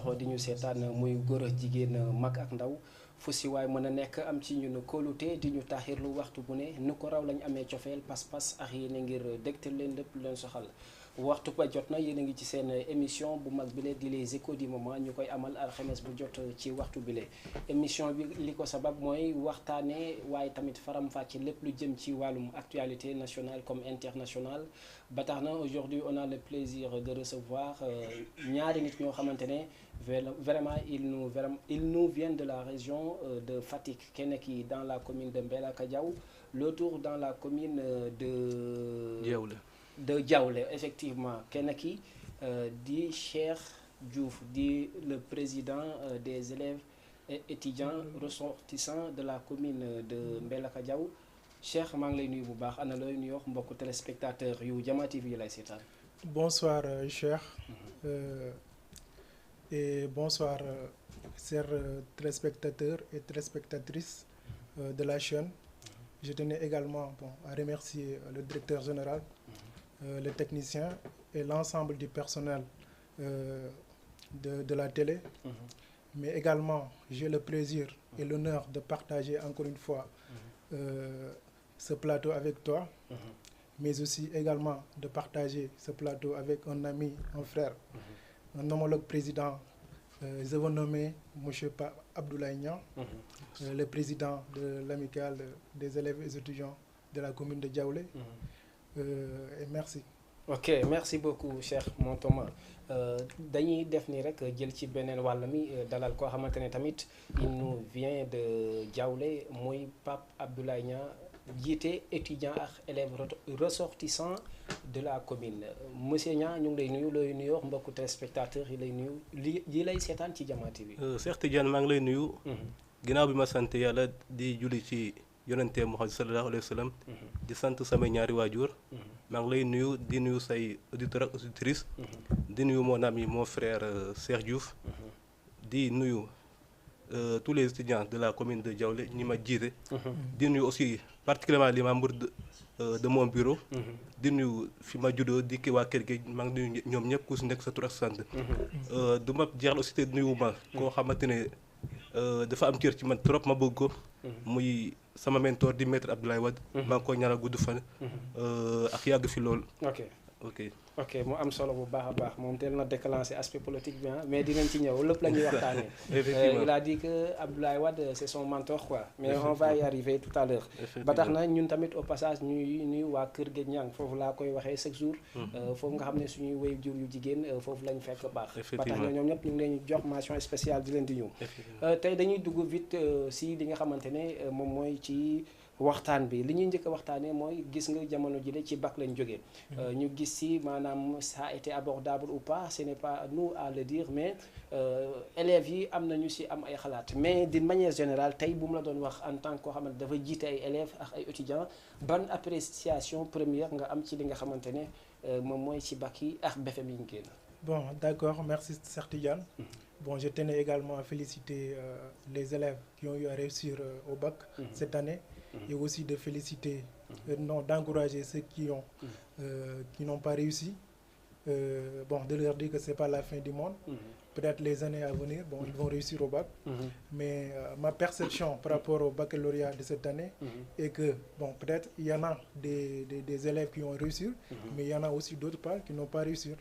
saxoo di ñu seetaan muy góor ak jigéen mag ak ndaw fu si waay mën a nekk am ci ñun kóolute di ñu taaxirlu waxtu bu ne nu ko raw lañ amee cofeel pas-pas ak yéen ngir dégtal leen lépp leen soxal waxtu ba jot na yéen a ngi ci seen émission bu mag bile di les échos du moment ñu koy amal alxames bu jot ci waxtu bile émission bi li ko sabab mooy waxtaanee waaye tamit faram-fàcce lépp lu jëm ci wàllum actualité nationale comme internationale ba tax na aujourd'hui on a le plaisir de recevoir ñaari nit ñoo xamante ne vraiment ils nous viennent de la région de Fatick kenn ki dans la commune de Mbellacadiao l'autre dans la commune de Diaoulé effectivement kenn ki di Cheikh Diouf di le président des élèves et étudiants ressortissants de la commune de Mbellacadiao Cheikh maa ngi lay nuyu bu baax ana looy nuyoo mbokku téléspectateur yu Jama TV lay seetaan. Bonsoir Cheikh et bonsoir chers téléspectateurs et téléspectatrices de la chaîne. Je tenais également à remercier le directeur général, les techniciens et l'ensemble du personnel de la télé. Mais également, j'ai le plaisir et l'honneur de partager encore une fois ce plateau avec toi, mais aussi également de partager ce plateau avec un ami, un frère, un homologue président, je veux nommer M. Abdoulaye Niang, le président de l'amicale des élèves et étudiants de la commune de Diaoulé. Et merci. Ok merci beaucoup Cheikh Montoma dañuy def ni rek jël ci beneen wàll mi dalal koo xamante ne tamit il nous vient de Diaoulé muy Pape Abdoulaye Niang jiite étudiant ak élèves ressortissants de la commune monsieur Niang ñu ngi lay nuyu looy nuyoo mbokku téléspectateurs yi lay nuyu li lay seetaan ci Jama TV. Cheikh Tidiane maa ngi lay nuyu. ginnaaw bi ma sant yàlla di julli ci yonente Muhammad sallallahu alayhi wa sallam. di sant samay ñaari waajur. maa ngi lay nuyu di nuyu say auditeurs ak auditrices. di nuyu mon ami mon frère Cheikh Diouf. di nuyu tous les étudiants de la commune de Diaoulé ñi ma jiite. di nuyu aussi particulièrement les membres de mon bureau. di nuyu fi ma juddoo di kii waa kër gi maa ngi nuyu ñoom ñëpp ku si nekk sa tur ak sant. du ma jeexal aussi te nuyu ma koo xamante ne dafa am cër ci man trop ma bëgg ko. muy sama mentor di maître Abdoulaye Wade. maa ngi koy ñaanal gudd fan. ak yàgg fi loolu. ok mu am solo bu baax a baax moom teel na déclenché aspect politique bi mais dinañ ci ñëw lépp la ñuy waxtaanee. Il a dit que Abdoulaye Wade c'est son mentor quoi. mais on va y arriver tout à l'heure ba tax na ñun tamit au passage ñuy nuyu waa Kër Gueye Niang foofu laa koy waxee chaque jour. foofu nga xam ne suñuy wéy jur yu jigéen foofu lañ fekk baax. ba tax na ñoom ñëpp ñu ngi leen jox mention spéciale di leen di ñëw. tey dañuy dugg vite si li nga xamante ne moom mooy ci. waxtaan bi li ñuy njëkk a waxtaanee mooy gis nga jamono jile ci bac lañ jógee ñu gis si maanaam ça a été abordable ou pas ce n'est pas nous à le dire mais élèves yi am nañu si am ay xalaat mais d'une manière générale tey bu mu la doon wax en tant que koo xamante dafa jiite ay élèves ak ay étudiants ban appréciation première nga am ci li nga xamante ne moom mooy ci bac yi ak BFEM yi ñu génn. Bon d'accord merci Cheikh Tidiane. Bon je tenais également à féliciter les élèves qui ont eu à réussir au bac cette année. Et aussi de féliciter, d'encourager ceux qui n'ont pas réussi. De leur dire que c'est pas la fin du monde. Peut-être les années à venir, ils vont réussir au bac. Mais ma perception par rapport au baccalauréat de cette année est que, peut-être il y en a des élèves qui ont réussi, mais il y en a aussi d'autres qui n'ont pas réussi.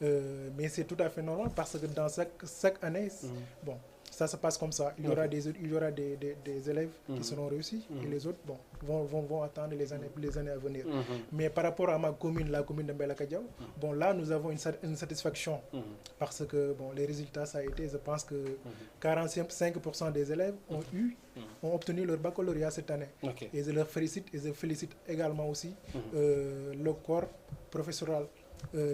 Mais c'est tout à fait normal parce que dans chaque année, ça se passe comme ça. Il y aura des élèves qui seront réussis et les autres vont attendre les années à venir. Mais par rapport à ma commune, la commune de Mbellacadiao, là nous avons une satisfaction parce que les résultats ça a été, je pense que 45% des élèves ont obtenu leur baccalauréat cette année. Et je leur félicite et je félicite également aussi le corps professoral.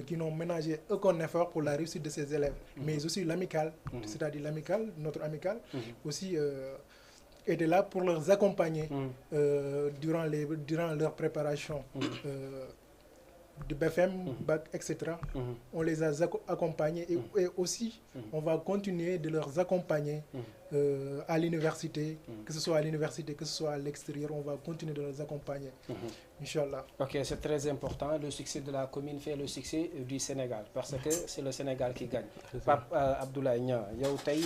Qui n'ont ménagé aucun effort pour la réussite de ces élèves, mais aussi l'amicale, c'est-à-dire l'amicale, notre amicale, aussi était là pour les accompagner durant leur préparation de BFM, bac, etc. On les a accompagnés et aussi on va continuer de les accompagner à l'université, que ce soit à l'université, que ce soit à l'extérieur, on va continuer de les accompagner. Inch'Allah. Ok, c'est très important. Le succès de la commune fait le succès du Sénégal parce que c'est le Sénégal qui gagne. Pape Abdoulaye Niang, yow tey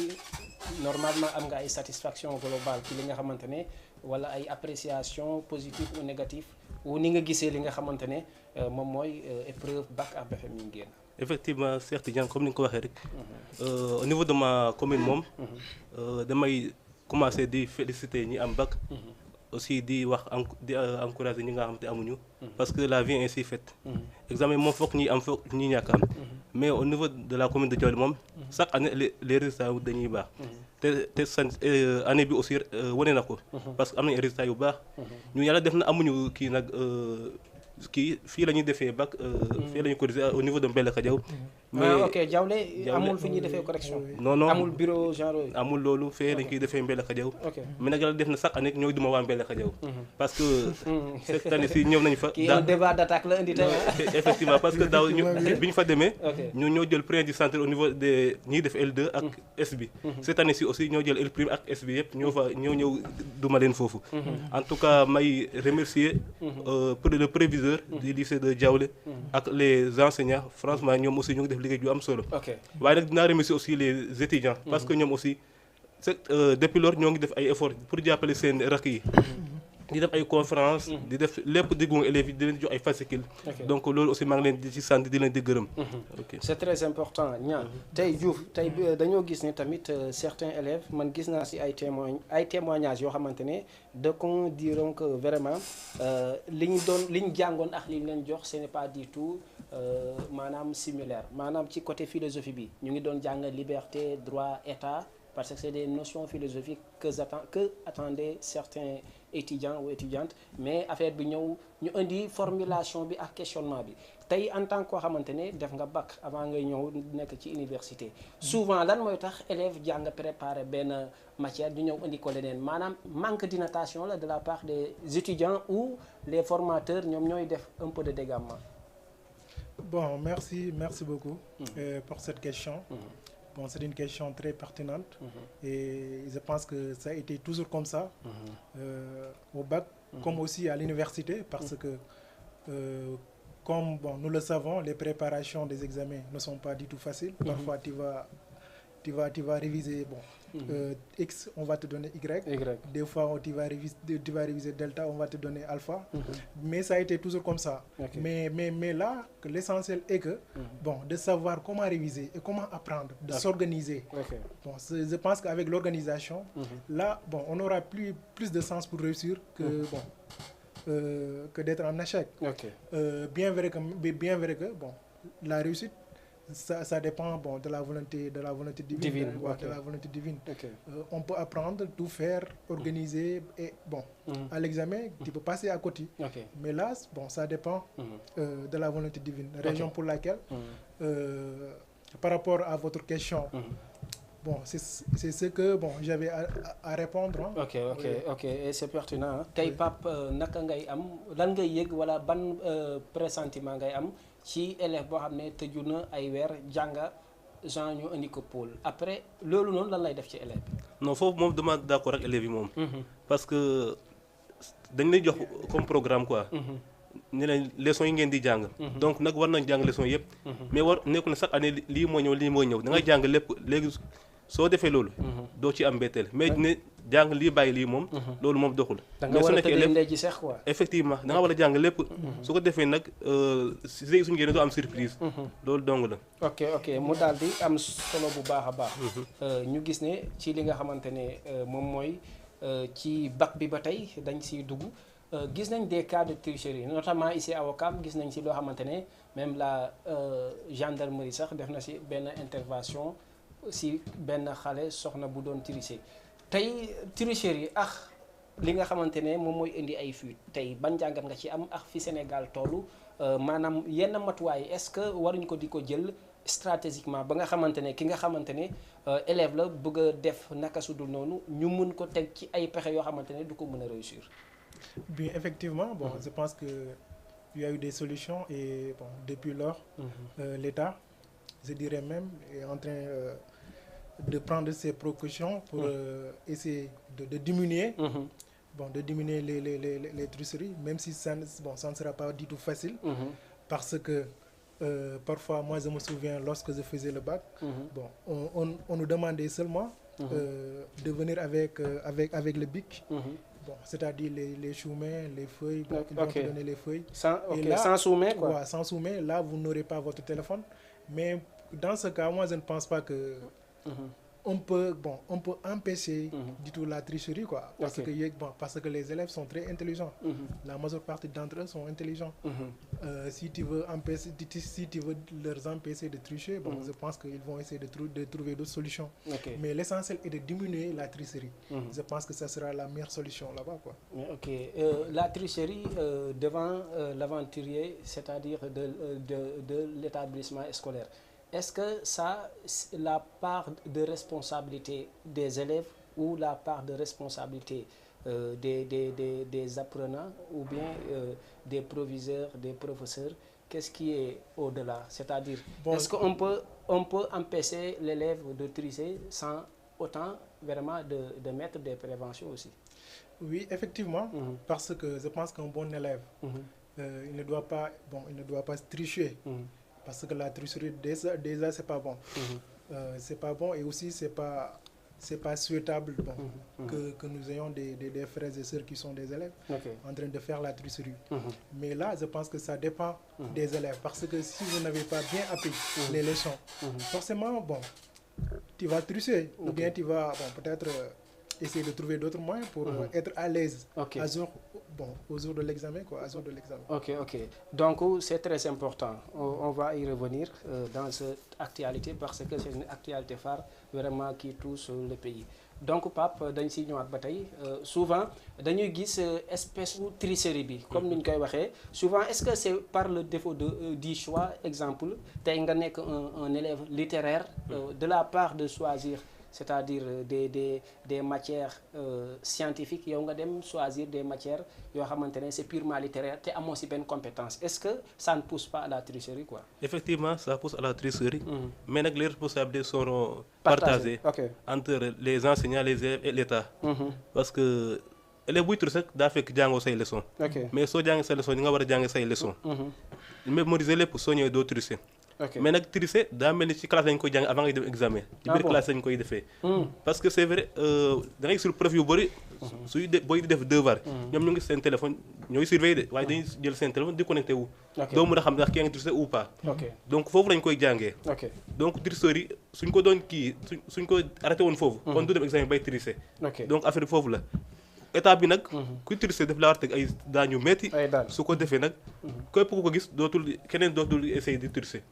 normalement am nga ay satisfaction globale ci li nga xamante ne wala ay appréciation positive ou négative ou ni nga gisee li nga xamante ne moom mooy épreuve bac ak BFEM yi génn. Effectivement Cheikh Tidiane comme ni nga ko waxee rek au niveau de ma commune moom damay commencer di féliciter ñi am bac aussi di wax di encourager ñi nga xam te amuñu parce que la vie est ainsi faite examen moom foog ñi am foog ñi ñàkk am mais au niveau de la commune de Diaoulé moom chaque année les résultats dañuy baax te san année bi aussi wane na ko parce que am nañu résultats yu baax ñu yàlla def na amuñu kii nag kii fii la ñuy defee bac fii la ñuy corriger au niveau de Mbellacka Diaw mais ok Diaoulé amul fi ñuy defee correction non non amul bureau genre amul loolu fee lañ koy defee Mbellacka Diaw mais nag yàlla def na chaque année ñooy duma waa Mbellacka Diaw parce que cette année si ñëw nañu fa kii un débat d'attaque la indi tey effectivement parce que daaw bi ñu fa demee ñu ñoo jël premier du centre au niveau des ñiy def L2 ak S bi cette année si aussi ñoo jël L prime ak S bi yëpp ñoo ñëw duma leen foofu en tout cas may remercier le préviseur du lycée de Diaoulé ak les enseignants franchement ñoom aussi ñu ngi def liggéey ju am solo waaye nag dinaa remercier aussi les étudiants parce que ñoom aussi depuis lors ñoo ngi def ay efforts pour jàppale seen rakk yi di def ay conférence di def lépp di gunge élèves yi di leen jox ay fascicules donc loolu aussi maa ngi leen di ci sant di leen di gërëm c'est très important ñaan tey Diouf tey dañoo gis ne tamit certains élèves man gis naa si ay témoignages yoo xamante ne de qu'on diront que vraiment li ñu jàngoon ak li ñu leen jox ce n'est pas du tout maanaam similaire maanaam ci côté philosophie bi ñu ngi doon jàng liberté droit état parce que c'est des notions philosophiques que attendaient certains étudiants ou étudiantes mais affaire bi ñëw ñu indi formulation bi ak questionnement bi tey en tant que koo xamante ne def nga bac avant ngay ñëw nekk ci université souvent lan mooy tax élève jàng préparer benn matière du ñëw indi ko leneen maanaam manque d'inattention la de la part des étudiants ou les formateurs ñoom ñooy def un peu de dégâtement. Bon, merci beaucoup pour cette question. Bon, c'est une question très pertinente et je pense que ça a été toujours comme ça au bac, comme aussi à l'université, parce que comme nous le savons, les préparations des examens ne sont pas du tout faciles. Parfois, tu vas réviser X, on va te donner Y. Des fois, tu vas réviser delta, on va te donner alpha. Mais ça a été toujours comme ça. Mais là, l'essentiel est que de savoir comment réviser et comment apprendre, de s'organiser. Bon, je pense qu'avec l'organisation, là, on aura plus de sens pour réussir que d'être en échec. Bien vrai que la réussite, ça dépend de la volonté divine. De la volonté divine. On peut apprendre, tout faire, organiser et à l'examen, tu peux passer à côté. Mais là, ça dépend de la volonté divine. Raison pour laquelle, par rapport à votre question, c'est ce que j'avais à répondre. Ok, et c'est pertinent. Tey Pape naka ngay am lan ngay yëg wala ban pressentiment ngay am ci élève boo xam ne tëju na ay weer jànga genre ñu indi ko pôle après loolu noonu lan lay def ci élève bi. non foofu moom dama d'accord ak élèves yi moom. parce que dañ lay jox comme programme quoi. ne leen leçons yi ngeen di jàng. donc nag war nañ jàng leçons yëpp. mais war nekku ne chaque année lii moo ñëw da ngay jàng lépp léegi soo defee loolu. doo ci am mbetteel mais ne jàng lii bàyyi lii moom. loolu moom doxul. da nga war a tëddee ndey ji seex quoi. effectivement da nga war a jàng lépp. su ko defee nag si suñu génne doo am surprise. loolu dong la. ok mu daal di am solo bu baax a baax. ñu gis ne ci li nga xamante ne moom mooy ci bac bi ba tey dañ siy dugg. gis nañ des cas de tricherie notamment ici à Ouakam gis nañ si loo xamante ne même la gendarmerie sax def na si benn intervention si benn xale soxna bu doon tricher tey tricherie ak li nga xamante ne moom mooy indi ay fuite tey ban jàngat nga ci am ak fi Sénégal tollu maanaam yenn matuwaay est-ce que waruñ ko di ko jël stratégiquement ba nga xamante ne ki nga xamante ne élève la bëgg a def naka su dul noonu ñu mun ko teg ci ay pexe yoo xamante ne du ko mën a réussir. Bien, effectivement, je pense que il y a eu des solutions et bon, depuis lors, l'État, je dirais même, est en train de prendre ses précautions pour essayer de diminuer, de diminuer les tricheries, même si ça ne sera pas du tout facile, parce que parfois, moi je me souviens, lorsque je faisais le bac, on nous demandait seulement de venir avec le bic. Bon, c'est-à-dire les chômeurs, les feuilles, ils vont te donner les feuilles. Sans soumet, quoi. Ouais, sans soumet, là, vous n'aurez pas votre téléphone. Mais dans ce cas, moi, je ne pense pas que on peut empêcher du tout la tricherie, quoi. Parce que les élèves sont très intelligents. La majeure partie d'entre eux sont intelligents. Si tu veux leur empêcher de tricher, je pense qu'ils vont essayer de trouver d'autres solutions. Mais l'essentiel est de diminuer la tricherie. Je pense que ça sera la meilleure solution là-bas, quoi. La tricherie devant l'aventurier, c'est-à-dire de l'établissement scolaire. Est-ce que ça, la part de responsabilité des élèves ou la part de responsabilité des apprenants ou bien des proviseurs, des professeurs, qu'est-ce qui est au-delà? C'est-à-dire, est-ce qu'on peut empêcher l'élève de tricher sans autant vraiment de mettre des préventions aussi? Oui, effectivement, parce que je pense qu'un bon élève, il ne doit pas tricher. Parce que la tricherie, déjà c'est pas bon. C'est pas bon et aussi c'est pas souhaitable que nous ayons des frères et sœurs qui sont des élèves en train de faire la tricherie. Mais là, je pense que ça dépend des élèves. Parce que si vous n'avez pas bien appris les leçons, forcément, tu vas tricher. Ou bien tu vas peut-être essayer de trouver d'autres moyens pour être à l'aise au jour de l'examen, Donc, c'est très important. On va y revenir dans cette actualité parce que c'est une actualité phare vraiment qui touche le pays. Donc, Pape, dañ si ñëwaat ba tey souvent dañuy gis espèce de tricherie bi comme ni ñu koy waxee souvent est-ce que c'est par le défaut du choix exemple tey nga nekk un élève littéraire de la part de choisir c'est-à-dire des matières scientifiques yow nga dem choisir des matières yoo xamante ne c'est purement littéraire te amoo si benn compétence est-ce que ça ne pousse pas à la tricherie, quoi? Effectivement, ça pousse à la tricherie, mais nag les responsabilités seront partagées entre les enseignants, les élèves et l'État. Parce que élève buy tricher daa fekk jàngoo say leçon. Mais soo jàngee say leçon ñi nga war a jàngee say leçon. Mémoriser lépp soo ñëwee doo tricher. Mais nag tricher daa mel ni ci classe lañ koy jàng avant ngay def examen. ci biir classe lañ koy defee. parce que c'est vrai da ngay sur preuve yu bëri. booy di def devoir. ñoom ñu ngi seen téléphone ñooy surveiller de waaye dañuy jël seen téléphone di connecté wu. doo mën a xam ndax ki ngi tricher ou pas. donc foofu lañ koy jàngee. donc tricheurs yi suñ ko doon kii suñ ko arrêté woon foofu. kon du dem examen bay tricher. donc affaire bi foofu la. état bi nag kuy tricher daf la war a teg ay daan yu metti su ko defee nag képp ku ko gis keneen dootul essayer di tricher.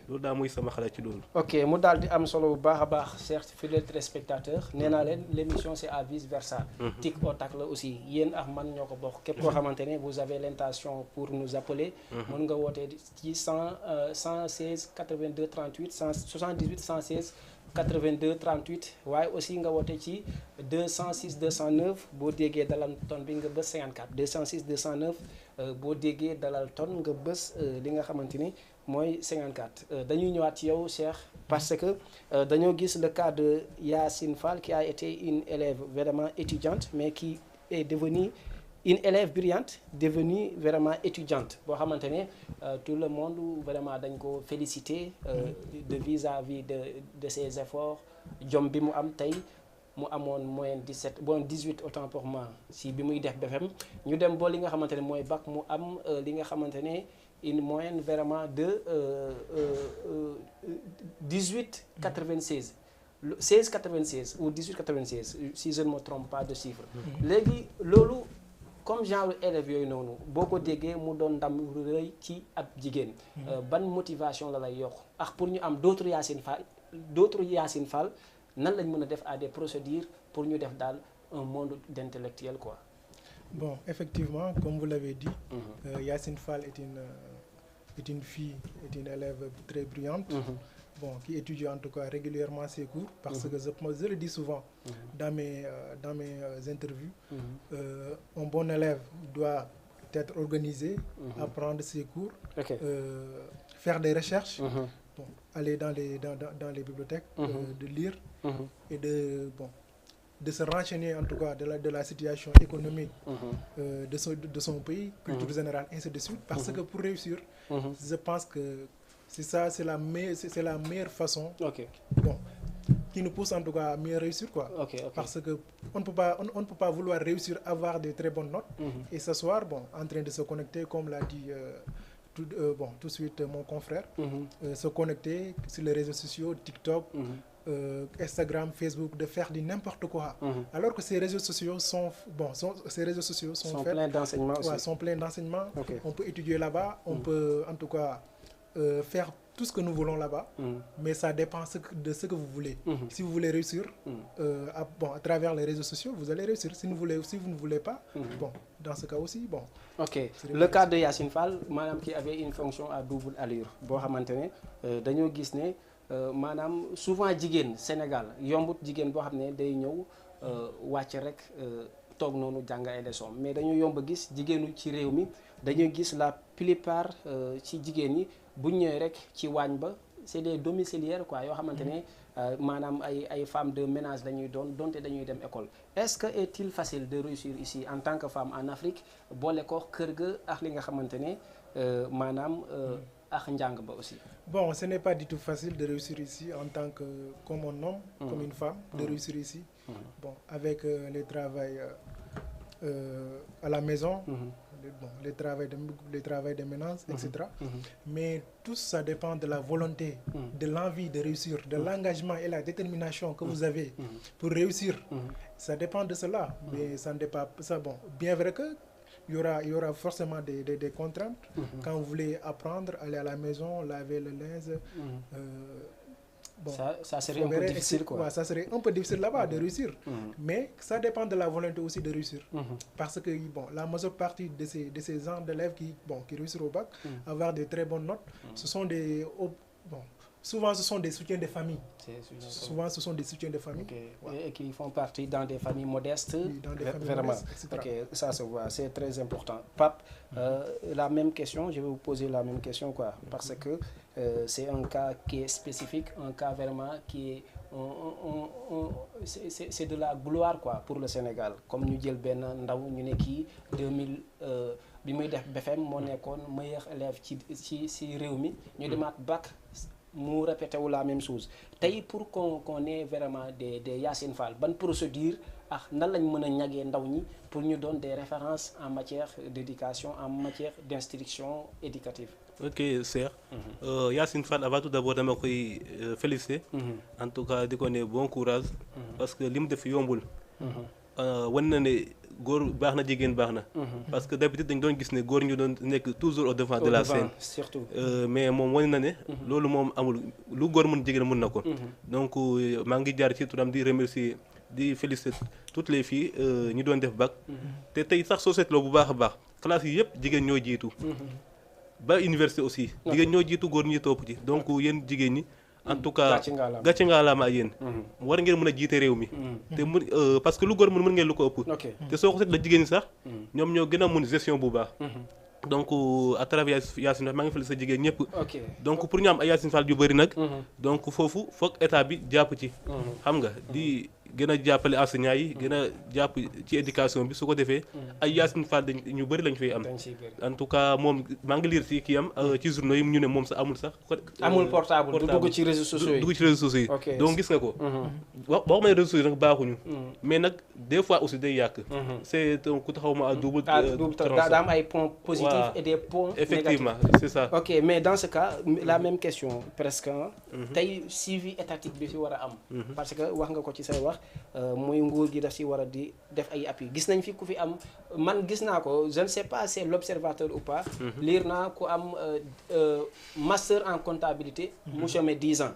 loolu daa muy sama xalaat ci loolu. mu daal di am solo bu baax a baax chers fidèles téléspectateurs nee naa leen l'émission c'est à vice versa. tic au tac la aussi yéen ak man ñoo ko bokk képp koo xamante ne vous avez l'intention pour nous appeler mën nga wootee ci 116 82 38 78 116 82 38 waaye aussi nga woote ci 206 209 boo déggee dalal ton bi nga bës 54 206 209 boo déggee dalal ton nga bës li nga xamante ni mooy 54 dañuy ñëwaat ci yow Cheikh parce que dañoo gis le cas de Yacine Fall qui a été une élève vraiment étudiante mais qui est devenue une élève brillante devenue vraiment étudiante boo xamante ne tout le monde vraiment dañ ko féliciter de vis-à-vis de ses efforts jom bi mu am tey mu amoon moyenne 17 bon 18 autant pour moi si bi muy def BFEM ñu dem ba li nga xamante ne mooy bac mu am li nga xamante ne une moyenne vraiment de 18,96 16,96 ou 18,96 si je ne me trompe pas de chiffre. léegi loolu comme genre élèves yooyu noonu boo ko déggee mu doon ndam rëy ci ab jigéen ban motivation la lay yokk ak pour ñu am d'autres Yacine Fall nan lañ mën a def à des procédures pour ñu def daal un monde d'intellectuel, quoi. Bon, effectivement, comme vous l'avez dit, Yacine Fall est une fille, est une élève très brillante, qui étudie en tout cas régulièrement ses cours, parce que je le dis souvent dans mes interviews, un bon élève doit être organisé, apprendre ses cours, Ok. Faire des recherches, bon, aller dans les bibliothèques, de lire et de se renseigner en tout cas de la situation économique de son pays, culture générale, ainsi de suite. Parce que pour réussir, je pense que c'est la meilleure façon, bon, qui nous pousse en tout cas à mieux réussir, quoi. Parce que on ne peut pas vouloir réussir, avoir de très bonnes notes et s'asseoir, bon, en train de se connecter, comme l'a dit tout de suite mon confrère, se connecter sur les réseaux sociaux, TikTok, Instagram, Facebook, de faire du n'importe quoi. Alors que ces réseaux sociaux sont pleins d'enseignements aussi. Ouais, sont pleins d'enseignements. On peut étudier là-bas, on peut en tout cas faire tout ce que nous voulons là-bas, mais ça dépend de ce que vous voulez. Si vous voulez réussir, à travers les réseaux sociaux, vous allez réussir. Si vous ne voulez pas, bon, dans ce cas aussi, bon. Ok, le cas de Yacine Fall, madame qui avait une fonction à double allure, boo xamante ne dañoo gis ne maanaam souvent jigéen Sénégal yombut jigéen boo xam ne day ñëw wàcc rek toog noonu jàng ay leçons, mais dañoo yomb a gis jigéenu ci réew mi dañuy gis la plupart ci jigéen ñi bu ñu ñëwee rek ci waañ ba c'est des domiciliaires quoi yoo xamante ne maanaam ay femmes de ménage dañuy donte dañuy dem école. Est-ce que est-il facile de réussir ici en tant que femme en Afrique boole ko kër ga ak li nga xamante ne maanaam ak njàng ba aussi? Bon, ce n'est pas du tout facile de réussir ici en tant que comme un homme, comme une femme, de réussir ici. Bon, avec les travails à la maison, les travails de ménage, etc. Mais tout ça dépend de la volonté, de l'envie de réussir, de l'engagement et la détermination que vous avez pour réussir. Ça dépend de cela, mais ça ne dépend pas ça. Bon, bien vrai que il y aura forcément des contraintes. Quand vous voulez apprendre, aller à la maison, laver le linge. Bon, ça serait un peu difficile, quoi. Ouais, ça serait un peu difficile là-bas de réussir. Mais ça dépend de la volonté aussi de réussir. Parce que bon, la majeure partie de ces gens d'élèves qui réussissent au bac, avoir de très bonnes notes, ce sont souvent ce sont des soutiens de famille. Souvent ce sont des soutiens de famille. Et qui font partie dans des familles modestes. Oui, dans des familles vraiment. Modestes, etc. Ça se voit, c'est très important. Pape, la même question, je vais vous poser la même question, quoi, parce que c'est un cas qui est spécifique, un cas vraiment qui est c'est de la gloire, quoi, pour le Sénégal. Comme ñu jël benn ndaw ñu ne kii 2000 bi muy def BFM moo nekkoon meilleur élève ci réew mi ñu demaat bac mu répété wu la même chose. Tey pour qu'on ait vraiment des Yacine Fall, ban procédure ak nan lañ mën a ñagee ndaw ñi pour ñu doon des références en matière d'éducation, en matière d'instruction éducative? Ok, Cheikh. Yacine Fall, avant tout d'abord dama koy féliciter. En tout cas di ko ne bon courage. Parce que li mu def yombul. wan na ne góor baax na jigéen baax na. Parce que d'habitude dañ doon gis ne góor ñu doon nekk toujours au devant de la scène. Surtout. Mais moom wane na ne. loolu moom amul lu góor mën jigéen mën na ko. Donc maa ngi jaar ci turam di remercier di féliciter toutes les filles ñu doon def bac. te tey sax soo seetloo bu baax a baax classe yi yëpp jigéen ñoo jiitu. ba université aussi jigéen ñoo jiitu góor ñi topp ci donc yéen jigéen ñi en tout cas gàcce ngaalaama ak yéen war ngeen mën a jiite réew mi te mun parce que lu góor mën ngeen lu ko ëpp te soo ko seet la jigéen ñi sax ñoom ñoo gën a mun gestion bu baax donc à travers Yacine Fall maa ngi félicité jigéen ñëpp donc pour ñu am ay Yacine Fall yu bëri nag donc foofu foog état bi jàpp ci xam nga di gën a jàppale enseignants yi gën a jàpp ci éducation bi su ko defee ay Yacine Fall ñu bëri lañ fay am en tout cas moom maa ngi lire ci kii am ci journaux yi ñu ne moom sax amul sax amul portable du dugg ci réseaux sociaux yi dugg ci réseaux sociaux yi donc gis nga ko wax ma ne réseaux sociaux yi nag baaxuñu mais nag des fois aussi day yàq c'est ku taxaw ma à double daa am ay points positifs et des points effectivement c'est ça. Ok, mais dans ce cas la même question presque tey suivi étatique bi fi war a am parce que wax nga ko ci say wax muy nguur gi daf si war a di def ay appui gis nañ fi ku fi am man gis naa ko je ne sais pas c'est l'observateur ou pas lire naa ku am master en comptabilité mu chômé 10 ans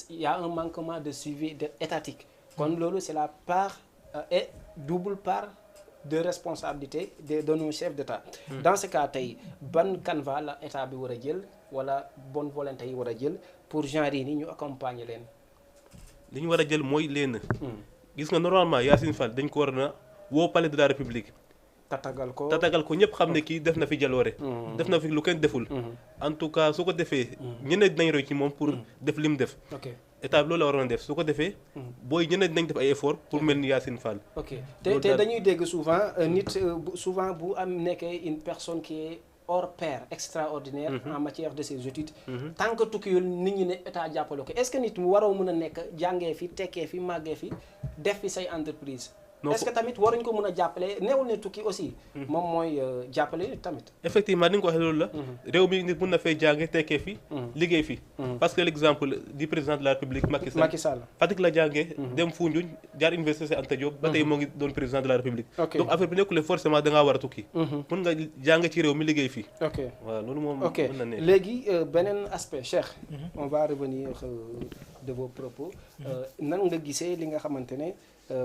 il y a un manquement de suivi étatique kon loolu c'est la part et double part de responsabilité de nos chefs d'État. Dans ce cas tey ban canevas la état bi war a jël wala bonne volonté yi war a jël pour genre yi ni ñu accompagner leen. li ñu war a jël mooy leen. gis nga normalement Yacine Fall dañ ko war na woo palais de la République. tatagal ko ñëpp xam ne kii def na fi jaloore. def na fi lu kenn deful. en tout cas su ko defee. ñeneen dinañ roy ci moom pour def li mu def. état bi loolu la waroon a def su ko defee. booy ñeneen dinañ def ay effort pour mel ni Yacine Fall. ok te dañuy dégg souvent nit souvent bu am nekkee une personne qui est hors pair extraordinaire. en matière de ses études. tant que tukkiwul nit ñi ne état jàppale ko est-ce que nit mu waroo mën a nekk jàngee fi tekkee fi màggee fi def fi say entreprise. est-ce que tamit waruñ ko mën a jàppale neewul ne tukki aussi. moom mooy jàppale nit tamit. effectivement ni nga ko waxee loolu la. réew mi nit mën na fay jànge tekkee fi. liggéey fi. parce que l'exemple du président de la République Macky Sall. Fatick la jàngee. dem Foundiougne jaar université Cheikh Anta Diop. ba tey moo ngi doon président de la République. donc affaire bi nekkul forcément da ngaa war a tukki. mën nga jàng ci réew mi liggéey fi. ok waaw loolu moom mën na ne. léegi beneen aspect Cheikh. on va revenir de vos propos. nan nga gisee li nga xamante ne.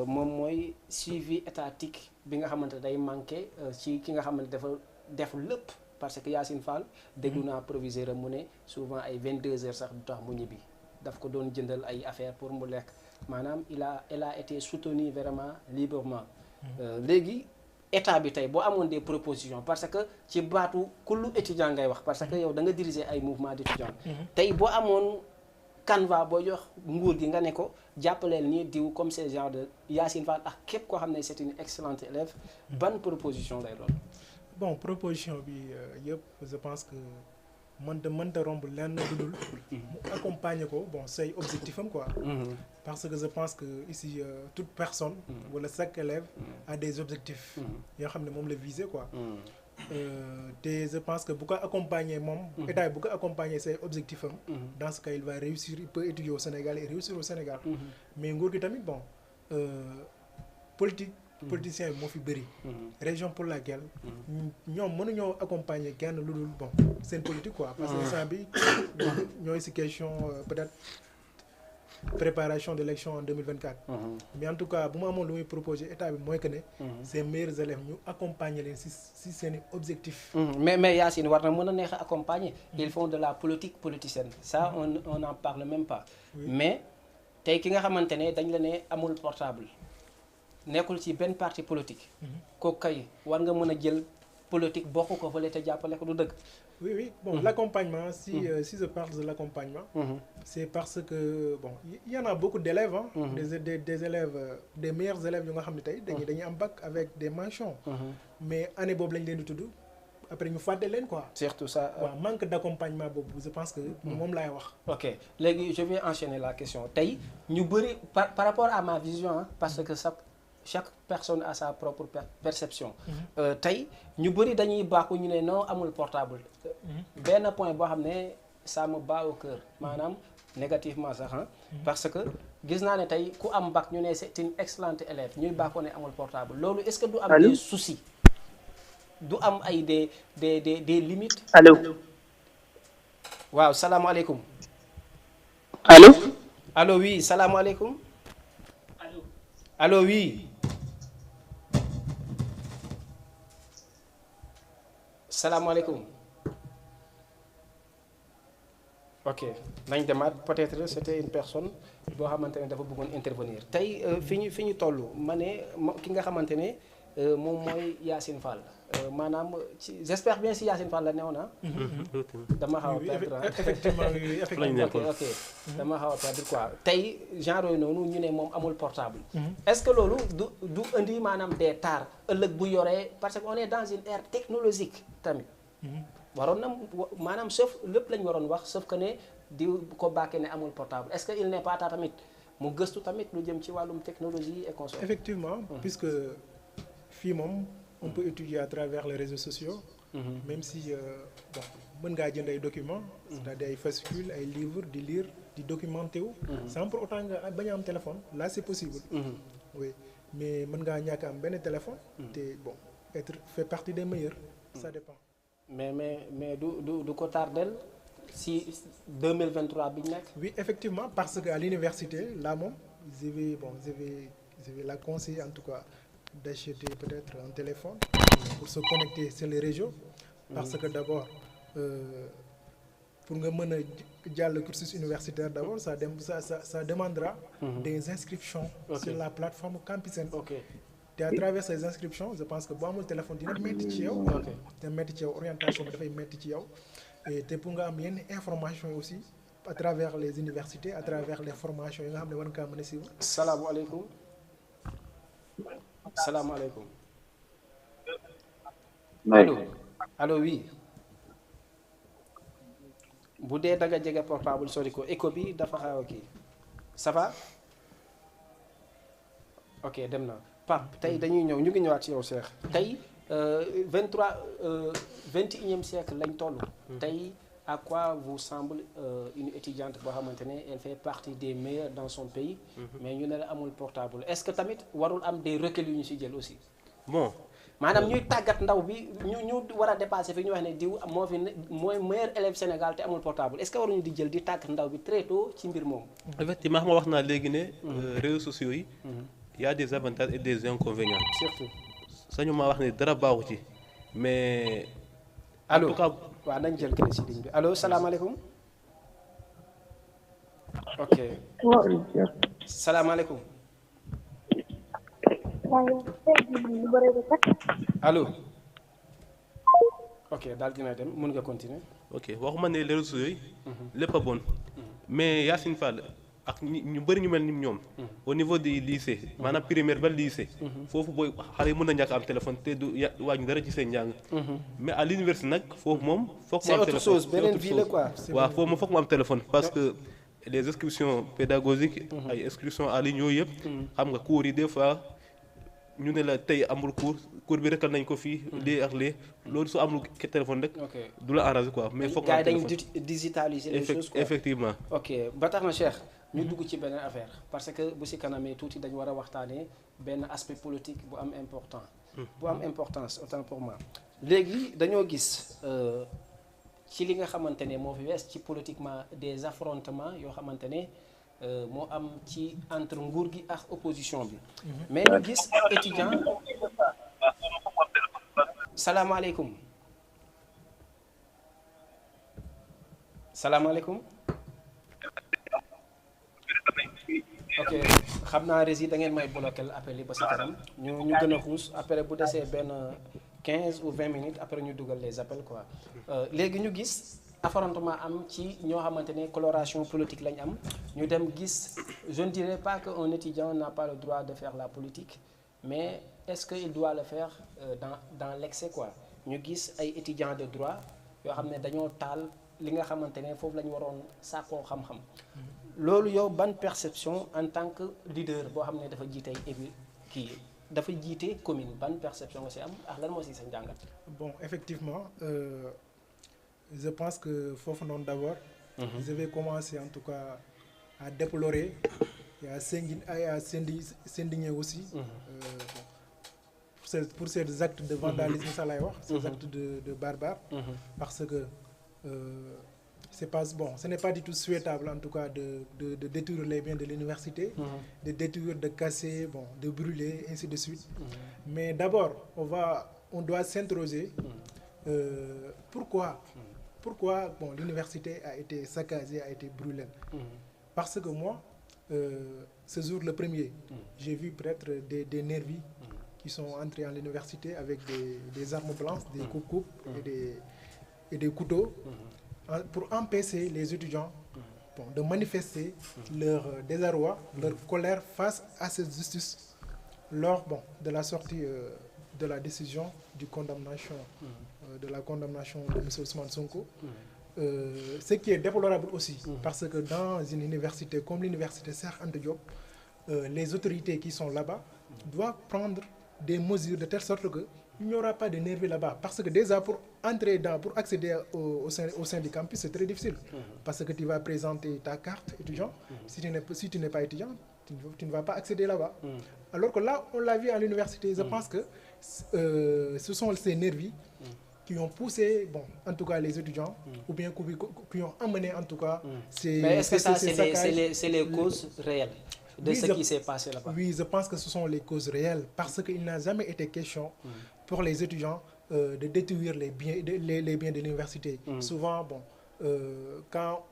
moom mooy suivi étatique bi nga xamante ne day manqué ci ki nga xamante dafa def lépp parce que Yacine Fall déglu naa proviseur mu ne souvent ay 22h sax du tax mu ñibbi daf ko doon jëndal ay affaires pour mu lekk maanaam elle a été soutenue vraiment librement. léegi état bi tey boo amoon des propositions parce que ci baatu kullu étudiant ngay wax parce que yow da nga diriger ay mouvement d'étudiants. tey boo amoon canevas boo jox nguur gi nga ne ko jàppaleel nii diw comme ces genre de Yacine Fall ak képp koo xam ne c'est une excellente élève ban proposition lay doon. bon proposition bi yëpp je pense que mënta romb lenn lu dul mu accompagner ko bon say objectif am quoi. parce que je pense que ici toute personne wala chaque élève a des objectifs yoo xam ne moom la viser quoi. te je pense que bu ko accompagner moom. état bu ko accompagner say objectifs am. dans ce cas il va réussir il peut étudier au Sénégal et réussir au Sénégal. mais nguur gi tamit bon politicien bi moo fi bëri. raison pour laquelle. ñoom mënuñoo accompagner kenn lu dul bon seen politique quoi. parce que instant bi ñooy ci question peut-être. préparation d'élection en 2024. mais en tout cas bu ma amoon lu muy proposer état bi mooy que ne. ces meilleurs élèves ñu accompagner leen si seen objectif. mais Yacine war na mën a neex a accompagner. ils font de la politique politicienne ça on n'en parle même pas. mais tey ki nga xamante ne dañ la ne amul portable nekkul ci benn parti politique. kooku kay war nga mën a jël politique bokk ko fële te jàppale ko du dëgg. oui bon l'accompagnement si je parle de l'accompagnement. c'est parce que bon il y en a beaucoup d'élèves des élèves des meilleurs élèves yu nga xam ne tey dañuy am bac avec des mentions. mais année boobu lañ leen di tudd après ñu fàtte leen quoi. surtout ça. waaw manque d'accompagnement boobu je pense que moom laay wax. ok léegi je vais enchaîner la question tey ñu bëri par rapport à ma vision parce que chaque personne a sa propre perception. tey ñu bëri dañuy bàkku ñu ne non amul portable. benn point boo xam ne ça me bat au cœur maanaam négativement sax parce que gis naa ne tey ku am bac ñu ne c'est une excellente élève ñuy bàkkoo ne amul portable loolu est-ce que du am des soucis du am ay des limites. allo. waaw salaamaaleykum. allo. allo oui salaamaaleykum. allo oui. salaamaaleykum. ok nañ demaat peut-être c'était une personne boo xamante ne dafa bëggoon intervenir tey fi ñu toll ma ne ki nga xamante ne moom mooy Yacine Fall maanaam j'espère bien si Yacine Fall la newoon na dama xaw a perdre effectivement ok dama xaw a perdre quoi tey genre yooyu noonu ñu ne moom amul portable. est-ce que loolu du indi maanaam des tares ëllëg bu yoree parce que on est dans une ère technologique tamit. waroon na maanaam sauf lépp lañ waroon wax sauf que ne di ko bàkkee ne amul portable est-ce que il n'est pas tamit mu gëstu tamit lu jëm ci wàllum technologie et consorts. effectivement puisque fii moom on peut étudier à travers les réseaux sociaux. même si bon mën ngaa jënd ay documents. c'est-à-dire ay fascicules ay livres di lire di documenter wu. sans pour autant nga bañ a am téléphone là c'est possible. oui mais mën ngaa ñàkk am benn téléphone. te bon être fait partie des meilleurs. ça dépend. mais du ko tardel si 2023 bi ñu nekk. oui effectivement parce que à l'université là moom je vais la conseiller en tout cas d'acheter peut-être un téléphone pour se connecter sur les réseaux. parce que d'abord pour nga mën a jàll cursus universitaire d'abord ça demandera des inscriptions sur la plateforme Campusen. te à travers ces inscriptions je pense que boo amul téléphone dina métti ci yow. dina métti ci yow orientation bi dafay métti ci yow et te pour nga am yenn information aussi à travers les universités à travers les formations yi nga xam ne war nga kaa mën a suivre. salaamaaleykum. salaamaaleykum. allo allo oui. bu dee da nga jege portable sori ko écho bi dafa xaw a kii ça va. ok dem na Pape tey dañuy ñëw ñu ngi ñëwaat ci yow Cheikh tey 21e siècle lañ toll. tey à quoi vous semble une étudiante boo xamante ne elle fait partie des meilleures dans son pays. mais ñu ne la amul portable est-ce que tamit warul am des reculs yu ñu ci jël aussi. bon maanaam ñuy tàggat ndaw bi ñu war a dépasser fi ñu wax ne diw moo fi ne mooy meilleur élève Sénégal te amul portable est-ce que waruñu di jël di tàggat ndaw bi très tôt ci mbir moomu. effectivement xam nga wax naa léegi ne. réseaux sociaux yi. il y a des avantages et des inconvénients. surtout. sañu maa wax ne dara baaxu ci mais. allo en tout cas waaw nañ jël kenn ci ligne bi allo salaamaaleykum. ok. salaamaaleykum. allo. ok daal dina dem mën nga continuer. ok waxuma ne les réseaux sociaux yi. lépp a bon. mais Yacine Fall ak ñu bëri ñu mel ni ñoom. au niveau du lycée maanaam primaire ba lycée. foofu booy xale yi mën na ñàkk am téléphone te du wàññi dara ci seen njàng. mais à l'université nag foofu moom. foog mu am téléphone c'est autre chose beneen vie la quoi. waaw foofu moom foog mu am téléphone parce que les inscriptions pédagogiques. ay inscriptions en ligne yooyu yëpp. xam nga cours yi des fois ñu ne la tey amul cours bi rekkal nañ ko fii. lii ak lii loolu su amul téléphone rek. du la arranger quoi mais foog mu am téléphone. gars yi dañu digitaliser les choses quoi. effectivement. ok ba tax na Cheikh. ñu dugg ci beneen affaire parce que bu ci kanamee tuuti dañu war a waxtaanee benn aspect politique bu am important. bu am importance autant pour moi. léegi dañoo gis ci li nga xamante ne moo fi wees ci politiquement des affrontements yoo xamante ne moo am ci entre nguur gi ak opposition bi. mais ñu gis étudiant. salaamaaleykum. salaamaaleykum. ok xam naa rési da ngeen may bloquer appel yi ba si kanam ñu gën a xuus après bu desee benn 15 ou 20 minutes après ñu dugal les appels quoi. léegi ñu gis affrontement am ci ñoo xamante ne coloration politique lañ am ñu dem gis je ne dirais pas que un étudiant n'a pas le droit de faire la politique mais est-ce que il doit le faire dans l'excès quoi. ñu gis ay étudiants de droit yoo xam ne dañoo taal li nga xamante ne foofu la ñu waroon sàkkoo xam-xam. loolu yow ban perception en tant que leader boo xam ne dafa jiite kii dafa jiite commune ban perception nga ci am ak lan moo ci sa njàngat. bon effectivement je pense que foofu noonu d'abord. je vais commencer en tout cas à déplorer et à s'indigner aussi. pour ces actes de vandalisme ça lay wax. ces actes de barbare. parce que. C'est pas bon, ce n'est pas du tout souhaitable en tout cas de détruire les biens de l'université, de détruire, de casser, bon, de brûler, ainsi de suite. Mais d'abord, on doit s'interroger pourquoi bon, l'université a été saccagée, a été brûlée. Parce que moi, ce jour le premier, j'ai vu peut-être des nervis qui sont entrés en l'université avec des armes blanches, des coupes et des couteaux. Pour empêcher les étudiants bon, de manifester leur désarroi, leur colère face à cette justice lors bon, de la sortie de la décision de la condamnation de M. Ousmane Sonko. Ce qui est déplorable aussi, parce que dans une université comme l'université Cheikh Anta Diop, les autorités qui sont là-bas doivent prendre des mesures de telle sorte que il n'y aura pas de nervis là-bas. Parce que déjà, pour accéder au sein du campus, c'est très difficile. Parce que tu vas présenter ta carte étudiant. Si tu n'es pas étudiant, tu ne vas pas accéder là-bas. Alors que là, on l'a vu à l'université. Je pense que ce sont ces nervis qui ont poussé, bon, en tout cas les étudiants, ou bien qui ont amené en tout cas ces... Mais est-ce que ça, c'est les causes réelles de ce qui s'est passé là-bas? Oui, je pense que ce sont les causes réelles. Parce qu'il n'a jamais été question pour les étudiants de détruire les biens de l'université. Souvent, bon, quand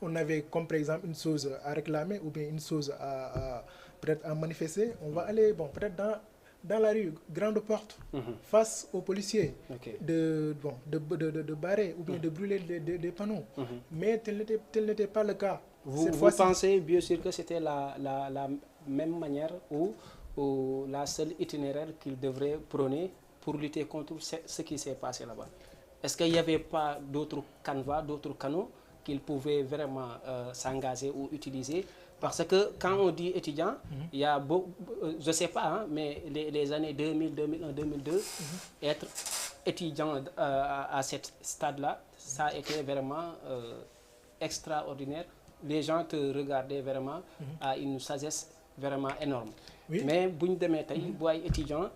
on avait comme par exemple une chose à réclamer ou bien une chose peut-être à manifester, on va aller bon, peut-être dans la rue, grande porte, face aux policiers, de barrer ou bien de brûler des panneaux. Mais tel n'était pas le cas. Vous pensez bien sûr que c'était la même manière ou la seule itinéraire qu'il devrait prôner pour lutter contre ce qui s'est passé là-bas? Est-ce qu'il n'y avait pas d'autres canevas, d'autres canaux qu'il pouvait vraiment s'engager ou utiliser? Parce que quand on dit étudiant, il y a beaucoup, je ne sais pas, hein, mais les années 2000, 2001, 2002, être étudiant à ce stade-là, ça a été vraiment extraordinaire. Les gens te regardaient vraiment à une sagesse vraiment énorme. Oui. Mais bu ñu demee tey bu ay étudiants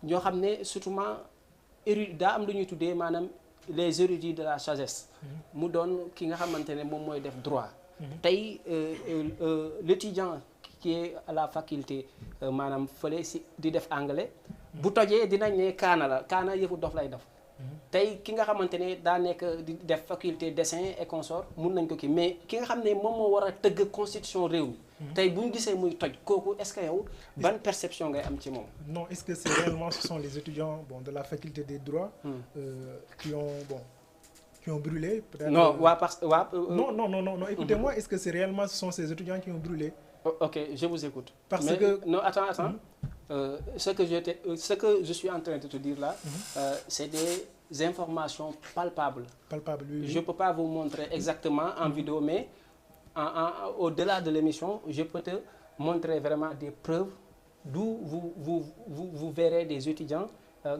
ñoo xam ne surtout daa am lu ñuy tuddee maanaam les érudits de la sagesse. mu doon ki nga xamante ne moom mooy def droit. tey l'étudiant qui est à la faculté maanaam fële si di def anglais bu tojee dinañ ne kaana yëfu dof lay def. tey ki nga xamante ne daa nekk di def faculté dessin et consort mun nañ ko kii mais ki nga xam ne moom moo war a tëgg constitution réew mi. tey bu ñu gisee muy toj kooku est-ce que yow ban perception ngay am ci moom? Non, est-ce que c'est réellement ce sont les étudiants de la faculté des droits qui ont brûlé peut-être? Non, non, écoutez-moi, est-ce que c'est réellement ce sont ces étudiants qui ont brûlé? Ok, je vous écoute. Parce que non, attends. Ce que je suis en train de te dire là, c'est des informations palpables. Palpables, oui. Je ne peux pas vous montrer exactement en vidéo, mais au-delà de l'émission, je peux te montrer vraiment des preuves d'où vous verrez des étudiants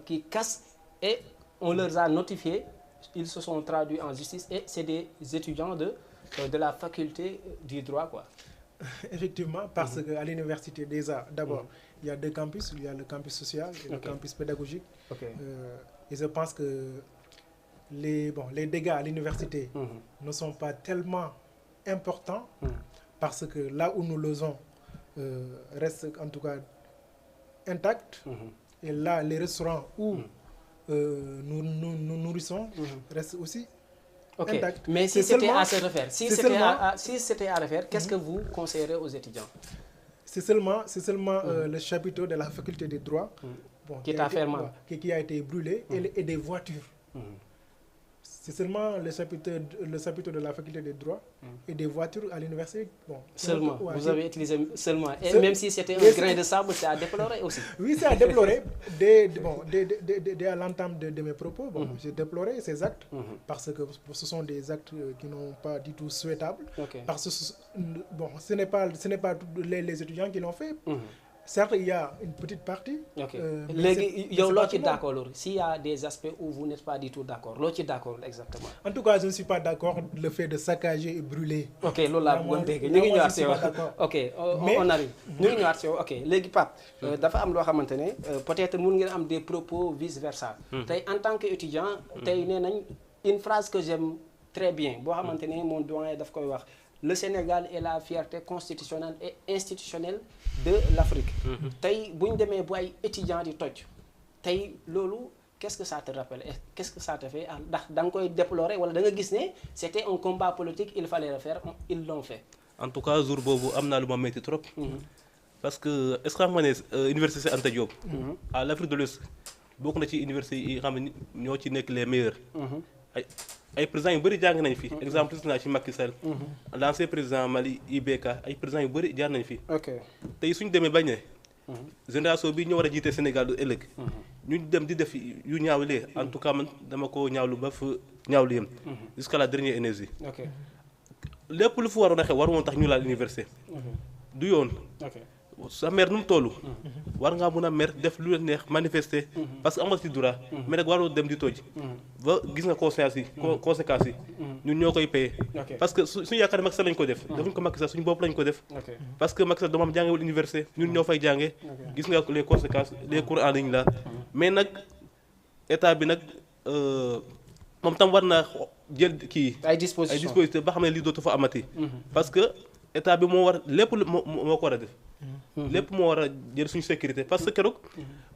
qui cassent et on leur a notifié, ils se sont traduits en justice et c'est des étudiants de la faculté du droit, quoi. Effectivement, parce qu'à l'université des arts, d'abord, il y a deux campus, il y a le campus social et le campus pédagogique. Et je pense que les dégâts à l'université ne sont pas tellement importants parce que là où nous logons reste en tout cas intact et là les restaurants où nous nourrissons restent aussi intact. Mais si c'était à se refaire, si c'était à refaire, qu'est-ce que vous conseillerez aux étudiants? C'est seulement le chapiteau de la faculté des droits qui a été brûlé et des voitures. C'est seulement le chapiteau de la faculté des droits et des voitures à l'université. Seulement, vous avez utilisé seulement. Et même si c'était un grain de sable, c'est à déplorer aussi. Oui, c'est à déplorer. Dès à l'entame de mes propos, j'ai déploré ces actes parce que ce sont des actes qui n'ont pas du tout souhaitables. Parce que ce n'est pas les étudiants qui l'ont fait. Certes, il y a une petite partie. D'accord. S'il y a des aspects où vous n'êtes pas du tout d'accord, d'accord exactement. En tout cas, je ne suis pas d'accord le fait de saccager et brûler. Ok, on arrive. Ok, les Pape, dafa am loo xamante ne peut-être mun ngeen am des propos vice versa. Tey en tant qu'étudiant, tey nee nañ une phrase que j'aime très bien boo xamante ne mon doyen daf koy wax. Le Sénégal est la fierté constitutionnelle et institutionnelle de l'Afrique. Tey bu ñu demee bu ay étudiants di toj tey loolu qu'est-ce que ça te rappelle et qu'est-ce que ça te fait ndax da nga koy déplorer wala da nga gis ne c'était un combat politique il fallait le faire ils l'ont fait. En tout cas jour boobu am naa lu ma métti trop. Parce que est-ce que xam nga ne université Anta Diop. à l'Afrique de l'Ouest bokk na ci université yi xam ne ñoo ci nekk les meilleurs. ay présidents yu bëri jàng nañ fi. exemple gis naa ci Macky Sall. l'ancien président Mali IBK ay présidents yu bëri jaar nañ fi. tey suñu demee bañ ne. génération bi ñoo war a jiite Sénégal du ëllëg. ñu dem di def yu ñaawlee en tout cas man dama ko ñaawlu ba fa ñaawlu yem. jusqu'à la dernière énergie. lépp lu fu waroon a xew waru woon tax ñu laal université. du yoon. sa mer nu mu toll. war ngaa mun a mer def lu leen neex manifester. parce que am nga ci droit. mais nag waroo dem di toj. ba gis nga conséquences yi. ñun ñoo koy paye. parce que suñu yaakaar ne Macky Sall lañ ko def. defuñ ko Macky Sall suñu bopp lañ ko def. parce que Macky Sall doomam jàngewul université ñun ñoo fay jànge. gis nga les conséquences les cours en ligne là. mais nag état bi nag moom tam war naa jël kii. ay dispositions ba xam ne lii dootu fa amati. parce que état bi moo war lépp moo ko war a def. lépp moo war a jël suñu sécurité parce que keroog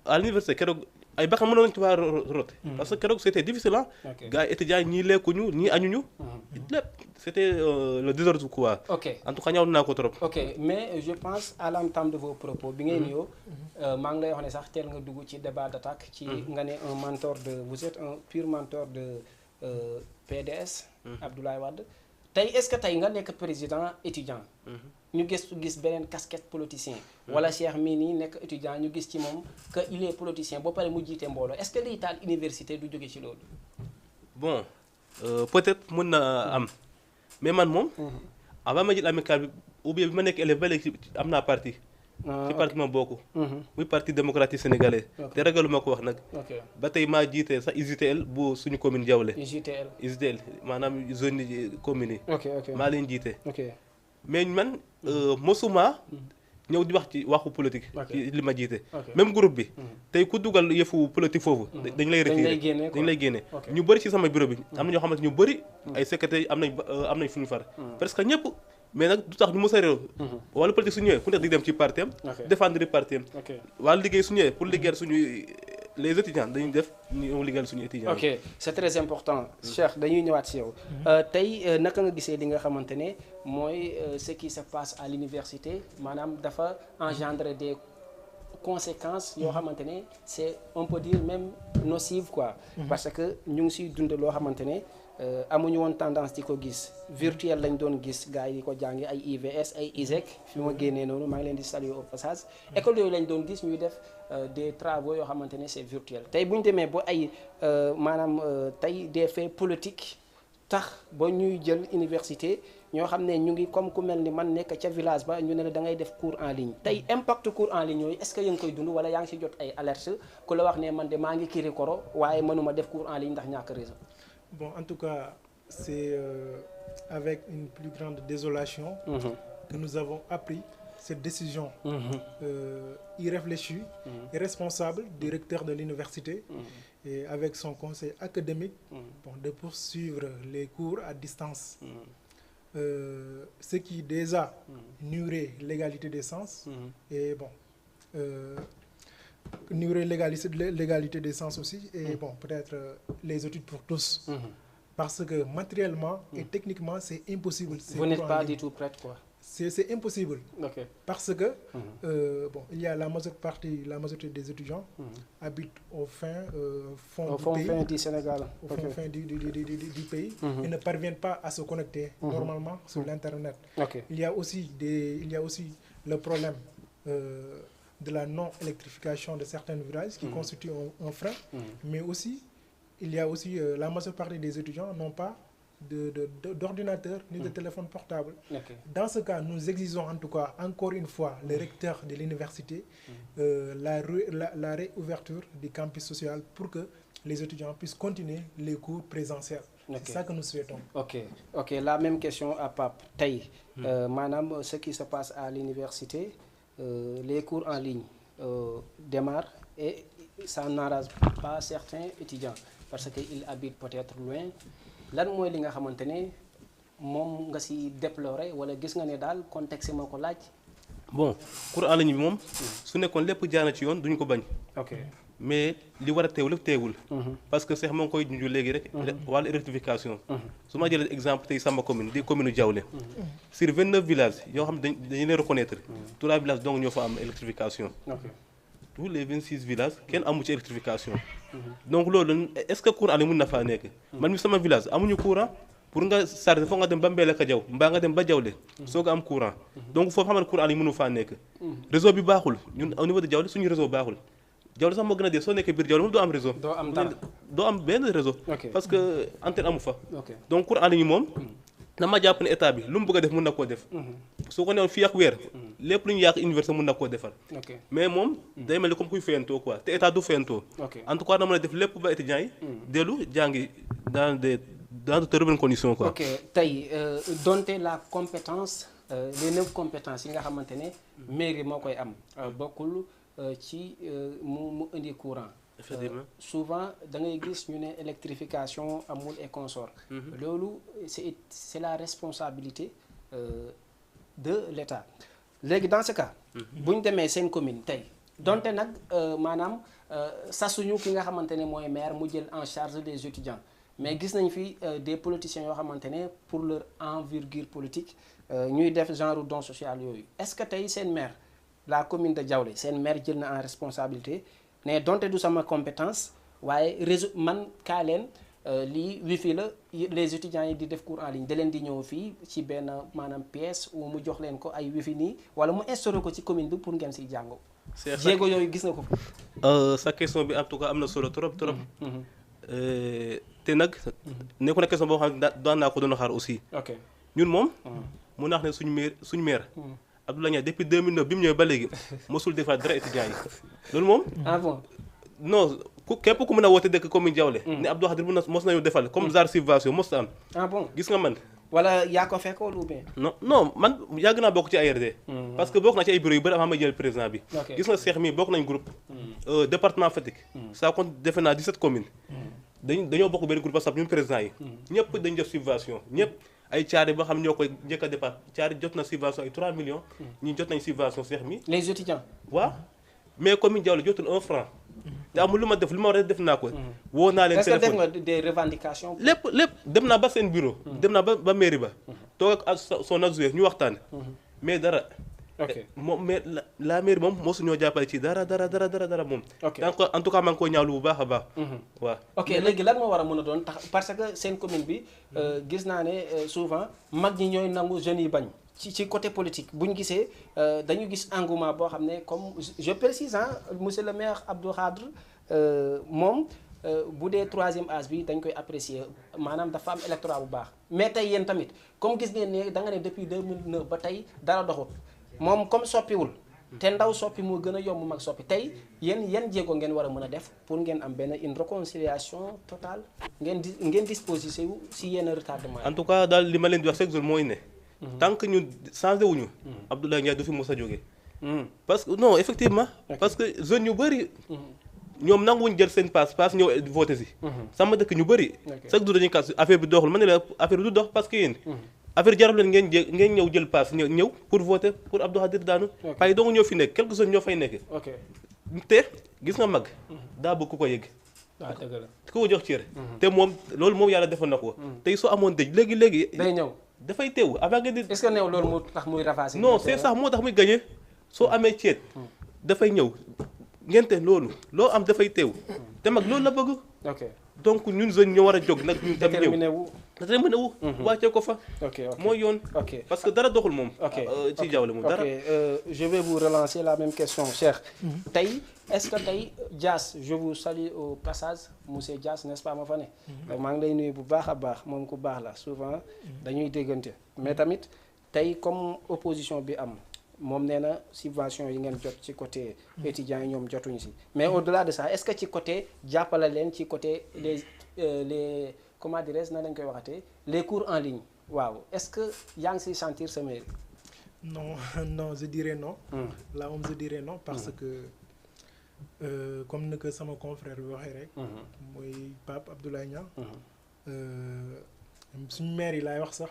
à l'université keroog ay bakkan mënoon nañu ci waa rote parce que keroog c'était difficile ah. gars yi étudiants yi ñii lekkuñu ñii añuñu. lépp c'était le désordre quoi. ok en tout cas ñaaw naa ko trop. ok mais je pense à l'entame de vos propos bi ngay nuyoo maa ngi lay wax ne sax teel nga dugg ci débat d'attaque ci nga ne un mentor de vous êtes un pur mentor de PDS. Abdoulaye Wade tey est-ce que tey nga nekk président étudiant. ñu gis beneen casquette politicien. wala Cheikh mii nii nekk étudiant ñu gis ci moom que il est politicien ba pare mu jiite mbooloo est-ce que liy taal université du jóge ci loolu. bon peut-être mën na am mais man moom. avant ma jël amical bi ou bien bi ma nekk élève ba léegi am naa parti. ci parti ma bokk. muy parti démocratique sénégalais. te ragalu ma ko wax nag. ba tey maa jiite sax UJTL bu suñu commune Diaolé. UJTL maanaam zone yi commune yi. maa leen jiite. mais man mosuma ñëw di wax ci waxu politique. ci li ma jiite. même groupe bi. tey ku dugal yëfu politique foofu. dañ lay retiré dañ lay génne. ñu bëri ci sama bureau bi am na ñoo xamante ñu bëri. ay secrétaire am nañ fu ñu far. parce que ñëpp. mais nag du tax ñu mos a réew. wala politique su ñëwee ku nekk di dem ci parti am. défendre parti am. wala liggéey su ñëwee pour liggéeyal suñu les étudiants dañuy def ñu liggéeyal suñu étudiants. ok c'est très important. Cheikh dañuy ñëwaat si yow. tey naka nga gisee li nga xamante ne mooy ce qui se passe à l'université maanaam dafa engendrer des conséquences yoo xamante ne c'est on peut dire même nocive quoi. parce que ñu ngi siy dund loo xamante ne. amuñu woon tendance di ko gis virtuel lañ doon gis gars yi di ko jàngi ay IVS ay ISEC fi ma génnee noonu maa ngi leen di saluer au passage école yooyu lañ doon gis ñuy def des travaux yoo xamante ne c'est virtuel tey bu ñu demee ba ay maanaam tey des faits politiques tax ba ñuy jël université ñoo xam ne ñu ngi comme ku mel ni man nekk ca village ba ñu ne la da ngay def cours en ligne tey impact cours en ligne yooyu est-ce que yaa ngi koy dund wala yaa ngi si jot ay alerte ku la wax ne man de maa ngi Kirikoro waaye mënuma def cours en ligne ndax ñàkk réseau. Bon, en tout cas, c'est avec une plus grande désolation que nous avons appris cette décision irréfléchie, irresponsable du recteur de l'université et avec son conseil académique de poursuivre les cours à distance. Ce qui déjà nuirait l'égalité des chances et bon, nuirait l'égalité des chances aussi et bon peut-être les études pour tous parce que matériellement et techniquement c'est impossible. Vous n'êtes pas du tout prête quoi. C'est impossible. Parce que bon il y a la majorité des étudiants habitent au fond du Sénégal, au fin du pays et ne parviennent pas à se connecter normalement sur l'internet. Il y a aussi le problème de la non-électrification de certains villages qui constitue un frein, mais aussi il y a aussi la majeure partie des étudiants n'ont pas d'ordinateur ni de téléphone portable. Dans ce cas, nous exigeons en tout cas encore une fois le recteur de l'université la réouverture du campus social pour que les étudiants puissent continuer les cours présentiels. C'est ça que nous souhaitons. Ok, la même question à Pape. Tey maanaam ce qui se passe à l'université les cours en ligne démarrent et ça n'arrange pas certains étudiants parce qu'ils habitent peut-être loin. Lan mooy li nga xamante ne moom nga ci déplorer wala gis nga ne daal contexte moo ko laaj. bon cours en ligne bi moom. su nekkoon lépp jaar na ci yoon duñu ko bañ. mais li war a teew lépp teewul. parce que Cheikh moo ngi koy junj léegi rek. wàllu électrification. su ma jëlee exemple tey sama commune di commune Diaolé. sur 29 villages yoo xam dañu leen reconnaître. 3 villages donc ñoo fa am électrification. tous les 26 villages kenn amu ci électrification. donc loolu est-ce que cours en ligne mën na faa nekk. man mi sama village amuñu courant pour nga charger foog nga dem ba Mbélaka Diaw mbaa nga dem ba Diaolé soo ko am courant. donc foofu xam nga cours en ligne mënu faa nekk. réseau bi baaxul ñun au niveau de Diaolé suñu réseau baaxul. Diaolé sax moo gën a dee soo nekkee biir Diaolé moom doo am réseau. doo am benn réseau. parce que antenne amu fa. donc cours en ligne moom. dama jàpp ne état bi lu mu bëgg a def mën na koo def. soo ko newoon fii ak weer. lépp lu ñu yàq université mën na koo defar. mais moom day mel ni comme kuy fayantoo quoi te état du fayantoo. en tout cas na mën a def lépp ba étudiants yi. dellu jàngi dans de très bonnes conditions quoi. tey donte la compétence les 9 compétences yi nga xamante ne mairie moo koy am bokkul ci mu indi courant. Souvent da ngay gis ñu ne électrification amul et consort. Loolu c'est la responsabilité de l'État. Léegi dans ce cas bu ñu demee seen commune tey donte nag maanaam sasuñu ki nga xamante ne mooy maire mu jël en charge des étudiants mais gis nañ fi des politiciens yoo xamante ne pour leur envergure politique ñuy def genre don social yooyu est-ce que tey seen maire la commune de Diaoulé seen maire jël na en responsabilité ne donte du sama compétence waaye réseau man kaa leen lii wifi la les étudiants yi di def cours en ligne da leen di ñëw fii ci benn maanaam pièce ou mu jox leen ko ay wifi nii wala mu instauré ko ci commune bi pour ngeen siy jàngo jéego yooyu gis nga ko sa question bi en tout cas am na solo trop trop te nag nekku na question boo xam ne daan naa ko doon xaar aussi ok ñun moom mun naa wax ne suñu maire Abdoulaye Niang depuis 2009 bi mu ñëwee ba léegi mosul defaat dara étudiants yi loolu moom ah bon non képp ku mën a woote dëkk commune Diaoulé ne Abdou Khadir mos nañu defal comme genre subvention mos am ah bon gis nga man wala yaa ko fekk wala ou bien non man yàgg naa bokk ci ARD parce que bokk naa ci ay bureau yu bëri avant ma jël président bi gis nga Cheikh mi bokk nañ groupe département Fatick ça compte defe naa 17 communes dañoo bokk benn groupe WhatsApp ñun président yi ñëpp dañu def subvention ñëpp ay caari boo xam ñoo koy njëkk a départ caari jot na subvention ay 3 millions ñi jot nañ subvention Cheikh mi les étudiants waaw mais commune Diaoulé jotul 1 franc te amul lu ma def lu ma war a def naa ko woo naa leen téléphone est-ce que def nga des revendications lépp dem naa ba seen bureau dem naa ba mairie ba toog ak son adjoint ñu waxtaan mais dara moom mais la mairie moom mosu ñoo jàppale ci dara moom donc en tout cas maa ngi koy ñaawlu bu baax a baax waaw ok léegi lan moo war a mën a doon tax parce que seen commune bi gis naa ne souvent mag ñi ñooy nangu jeunes yi bañ ci côté politique bu ñu gisee dañu gis engouement boo xam ne comme je précise monsieur le maire Abdou Khadre moom bu dee troisième âge bi dañ koy apprécier maanaam dafa am électorat bu baax mais tey yéen tamit comme gis ngeen ne da nga ne depuis 2009 ba tey dara doxut moom comme soppiwul te ndaw soppi moo gën a yomb mag soppi tey yan jéego ngeen war a mën a def pour ngeen am benn une réconciliation totale ngeen disposé wu si yenn retardement en tout cas daal li ma leen di wax chaque jour mooy ne tant que ñun changé wuñu Abdoulaye Ndiaye du fi mos a jógee parce que non effectivement parce que jeunes yu bëri ñoom nanguwuñu jël seen passe ñëw voté si sama dëkk ñu bëri chaque jour dañuy kas affaire bi doxul ma ne la affaire bi du dox parce que yéen affaire jarab leen ngeen ñëw jël passe ñëw pour voter pour Abdou Khadir daanu pay doonga ñoo fi nekk quelques jeunes ñoo fay nekk te gis nga mag daa bëgg ku ko yëg ku ko jox cër te moom loolu moom yàlla defoon na ko tey soo amoon dëj léegi day ñëw dafay teew avant nga di est-ce que néew loolu moo tax muy ravager non c'est ça moo tax muy gagné soo amee ceet dafay ñëw ngente loolu loo am dafay teew te mag loolu la bëgg donc ñun jeunes ñoo war a jóg nag ñun tam ñëw déterminé wu wàccee ko fa mooy yoon parce que dara doxul moom ci Diaoulé moom dara je vais vous relancer la même question Cheikh tey est-ce que tey Dias je vous salue au passage monsieur Dias n'est-ce pas ma fa ne maa ngi lay nuyu bu baax a baax moom ku baax la souvent dañuy déggante mais tamit tey comme opposition bi am moom nee na subvention yi ngeen jot ci côté étudiants yi ñoom jotuñu si mais au-delà de ça est-ce que ci côté jàppale leen ci côté les comment dirais-je na lañ koy waxatee les cours en ligne waaw est-ce que yaa ngi siy sentir sa mairie non je dirais non là moom je dirais non parce que comme ni ko sama confrère bi waxee rek mooy Pape Abdoulaye Niang suñu maire yi laay wax sax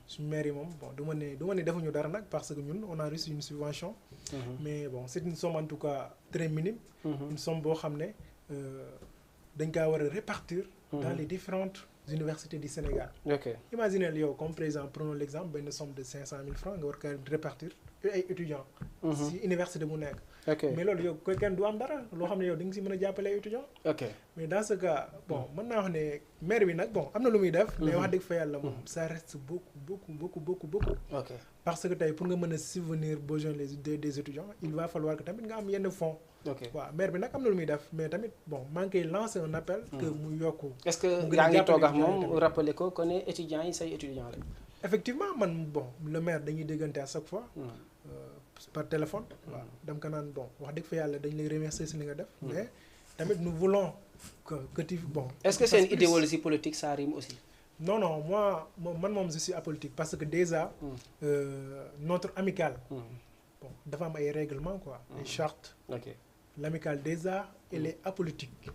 suñu maire yi moom bon du ma ne defuñu dara nag parce que ñun on a reçu une subvention mais bon c'est une somme en tout cas très minime une somme boo xam ne dañ kaa war a répartir dans les différentes universités du Sénégal imaginez yow comme par exemple prenons l'exemple benn somme de 500 000 francs nga war kaa répartir ay étudiants si université bu nekk mais loolu yow koy kenn du am dara loo xam ne yow di nga si mën a jàppale ay étudiants mais dans ce cas bon mën naa wax ne maire bi nag bon am na lu muy def mais wax dëgg fa yàlla moom ça reste beaucoup parce que tey pour nga mën a subvenir besoin des étudiants il va falloir que tamit nga am yenn fonds waaw maire bi nag am na lu muy def mais tamit bon maa ngi koy lancer un appel que mu yokku est-ce que yaa ngi toog ak moom rappeler ko que ne étudiants yi say étudiants la effectivement man bon le maire dañuy déggante à chaque fois par téléphone waaw dama ko naan bon wax dëgg fa yàlla dañ lay remercier si li nga def mais tamit nous voulons que tu bon est-ce que c'est une idéologie politique ça rime aussi non moi moom je suis apolitique parce que déjà notre amicale bon dafa am ay règlements quoi ay chartes l'amicale déjà elle est apolitique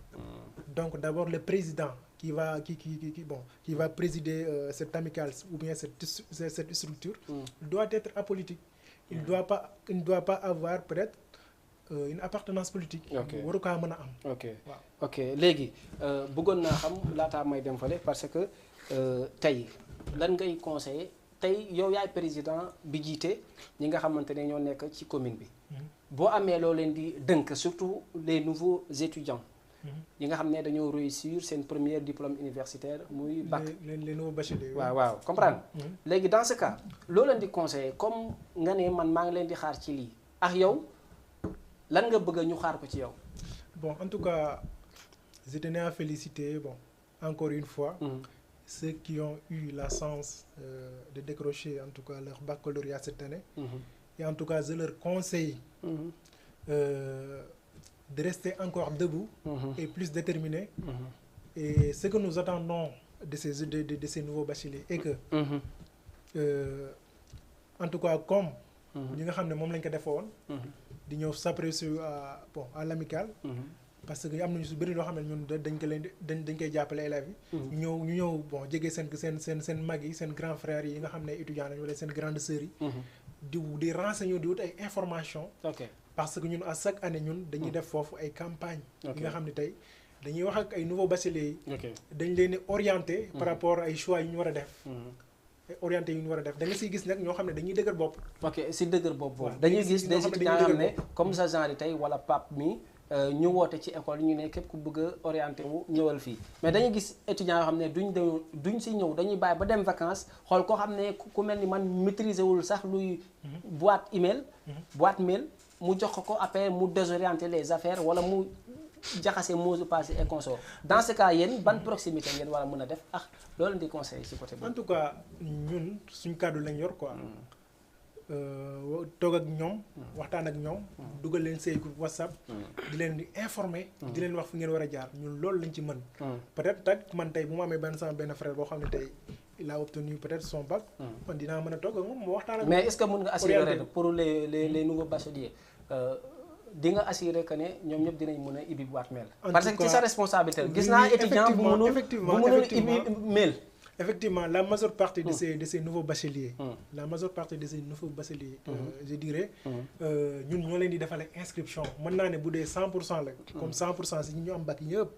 donc d'abord le président qui va présider cette amicale ou bien cette structure doit être apolitique il ne doit pas avoir peut-être une appartenance politique. ok waru kaa mën a am. ok waaw ok léegi bëggoon naa xam laataa may dem fale parce que tey lan ngay conseiller tey yow yaay président bi jiite ñi nga xamante ne ñoo nekk ci commune bi. boo amee loo leen di dënk surtout les nouveaux étudiants. yi nga xam ne dañoo réussir seen premier diplôme universitaire muy bac. les nouveaux bacheliers. waaw comprendre. léegi dans ce cas loo leen di conseiller comme nga ne man maa ngi leen di xaar ci lii ak yow lan nga bëgg ñu xaar ko ci yow. Bon, en tout cas, je tenais à féliciter, encore une fois, ceux qui ont eu la chance de décrocher, en tout cas, leur baccalauréat cette année. Et en tout cas, je leur conseille de rester encore debout et plus déterminés. Et ce que nous attendons de ces nouveaux bacheliers est que, en tout cas, comme nous avons di ñëw s'apprécier à l'amicale parce que am nañu su bëri loo xam ne ñun dañ koy jàppale élèves yi ñu ñëw bon jege seen mag yi seen grand frères yi nga xam ne étudiants lañu wala seen grande sœurs yi di renseigner di wut ay information parce que ñun à chaque année ñun dañuy def foofu ay campagne yi nga xam ne tey dañuy wax ak ay nouveaux bacheliers yi dañ leen di orienter par rapport ay choix yu ñu war a def orienté yu ñu war a def da nga siy gis nag ñoo xam ne dañuy dëgër bopp. ok si dëgër bopp boobu. dañuy gis des étudiants yoo xam ne comme sa genre yi tey wala pap mi ñu woote ci école ñu ne képp ku bëgg a orienté wu ñëwal fii mais dañuy gis étudiants yoo xam ne duñ si ñëw dañuy bàyyi ba dem vacances xool koo xam ne ku mel ni man maîtriser wul sax luy boîte mail mu jox ko après mu désorienter les affaires wala mu jaxase mot de passe et consort dans ce cas yéen ban proximité ngeen war a mën a def loolu di conseil ci côté boobu. En tout cas ñun suñ kàddu lañ yor quoi toog ak ñoom waxtaan ak ñoom dugal leen say groupe WhatsApp di leen di informer di leen wax fu ngeen war a jaar ñun loolu lañ ci mën peut-être tak man tey bu ma amee benn frère boo xam ne tey il a obtenu peut-être son bac man dinaa mën a toog ak moom mu waxtaan ak mais est-ce que mën nga assurer pour les nouveaux bacheliers di nga assurer que ne ñoom ñëpp dinañ mën a ibbi boîte mail parce que ci sa responsabilité gis naa étudiant bu mënul ibbi mail. Effectivement, la majeure partie de ces nouveaux bacheliers, je dirais, ñun ñoo leen di defal inscription mën naa ne bu dee 100% la comme 100% si ñu am bac yëpp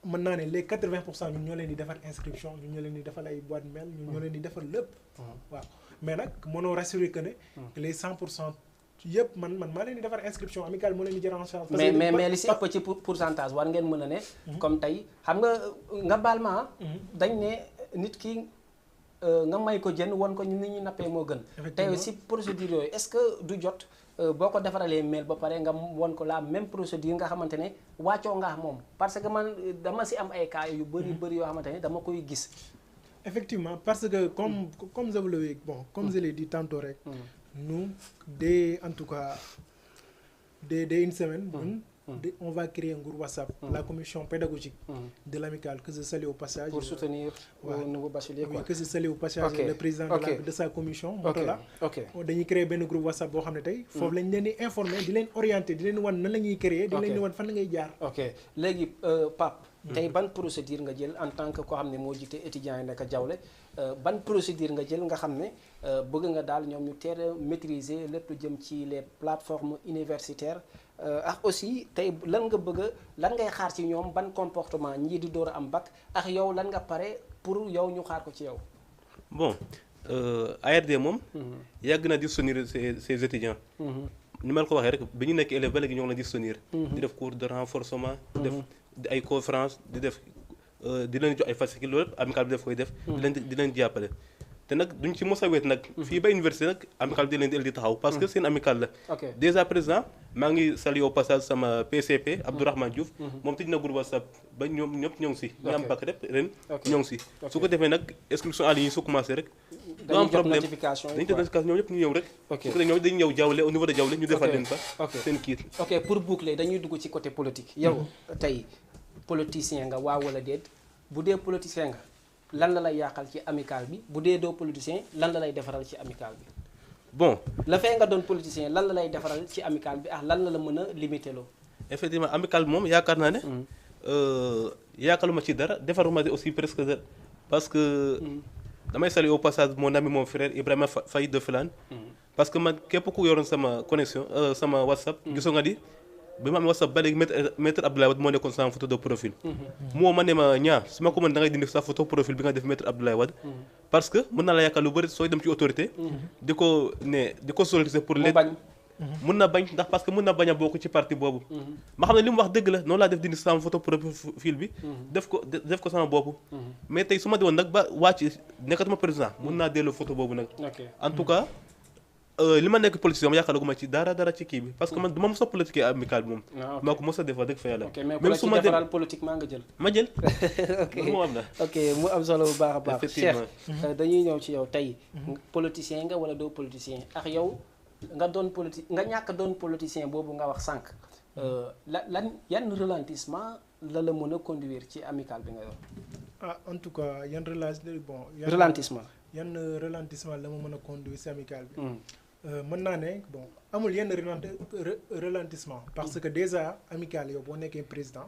mën naa ne les 80% ñun ñoo leen di defal inscription ñun ñoo leen di defal ay boîte mail ñun ñoo leen di defal lépp waaw mais nag mënoo rassurer que ne les 100% yëpp man maa leen di defar inscription amicale moo leen di jël en charge. mais li si ëpp ci pourcentage war ngeen mën a ne. comme tey xam nga baal ma dañ ne nit ki nga may ko jën won ko ni ñuy nappee moo gën. tey si procédure yooyu est-ce que du jot boo ko defaralee mail ba pare nga won ko la même procédure nga xamante ne wàccoo nga moom parce que man dama si am ay cas yu bëri yoo xamante ne dama koy gis. Effectivement parce que comme je vous l'ai comme je l'ai dit tantôt rek. Nous, dès une semaine, on va créer un groupe WhatsApp, la commission pédagogique de l'amicale, que je salue au passage. Pour soutenir le nouveau bachelier. Oui, que je salue au passage le président de sa commission. Dañuy créer benn groupe WhatsApp boo xam ne tey foofu lañ leen di informer di leen orienter di leen wan nan la ñuy créer di leen wan fan la ngay jaar. ok léegi Pape tey ban procédure nga jël en tant que koo xam ne moo jiite étudiants yi nekk Diaolé ban procédure nga jël nga xam ne bëgg nga daal ñoom ñu teel a maîtriser lépp lu jëm ci les plateformes universitaires ak aussi tey lan ngay xaar ci ñoom ban comportement ñii di door a am bac ak yow lan nga pare pour yow ñu xaar ko ci yow. Bon ARD moom. yàgg na di soutenir ces étudiants. ni ma la ko waxee rek bi ñu nekk élève ba léegi ñoo ngi leen di soutenir. di def cours de renforcement. def ay conférence di leen jox ay facilités loolu amicale bi daf koy def. di leen jàppale. te nag duñ ci mos a wéet nag. fii ba université nag amicale bi di leen di taxaw. parce que seen amicale la. déjà président maa ngi salué au passage sama PCP Abdourahmane Diouf. moom tëj na groupe WhatsApp ba ñoom ñëpp ñoo ngi si. ñu am bac rek ren ñoo ngi si. su ko defee nag inscription en ligne su commencé rek. du am problème dañuy jot notification ñoom ñëpp ñu ñëw rek. su ko defee ñoom dañuy ñëw Diaolé au niveau de Diaolé ñu defal leen fa. seen kiit. ok pour boucler dañuy dugg ci côté politique. yow tey politicien nga waaw wala déet bu dee politicien nga lan la lay yàqal ci amicale bi bu dee doo politicien lan la lay defaral ci amicale bi. bon la fee nga doon politicien lan la lay defaral ci amicale bi ak lan la mën a limité loo. effectivement amicale bi moom yaakaar naa ne. yaakaaruma ci dara defaruma aussi presque dara parce que. damay saluer au passage mon ami mon frère Ibrahima Faye de Filane. parce que man képp ku yoroon sama connexion sama WhatsApp. gisoo nga di bi ma amee WhatsApp ba léegi maître Abdoulaye Wade moo nekkoon sama photo de profil. moo ma ne ma ñaa su ma ko mën da ngay dindi sa photo profil bi nga def maître Abdoulaye Wade. parce que mën naa la yaakaar lu bëri sooy dem ci autorité. di ko solliciter pour les. mën na bañ ndax parce que mën na bañ a bokk ci parti boobu. ma xam ne li mu wax dëgg la noonu laa def dindi sama photo profil bi. def ko sama bopp. mais tey su ma demoon nag ba wàcc nekkatuma président mën naa delloo photo boobu nag. en tout cas. li ma nekk politicien ma yaakaaraguma ci dara ci kii bi parce que man du ma mos a politique amical bi moom. maa ko mos a def wax dëgg fa yàlla. même su ma defaral politiquement nga jël. ma jël. ok mu am solo bu baax a baax. Cheikh dañuy ñëw ci yow tey. politicien nga wala doo politicien ak yow nga doon nga ñàkk doon politicien boobu nga wax sànq. yan ralentissement la mën a conduire ci amical bi nga yor. En tout cas yan ralentissement. yan ralentissement la ma mën a conduire ci amical bi. mën naa ne bon amul yenn ralentissement parce que déjà amical yow boo nekkee président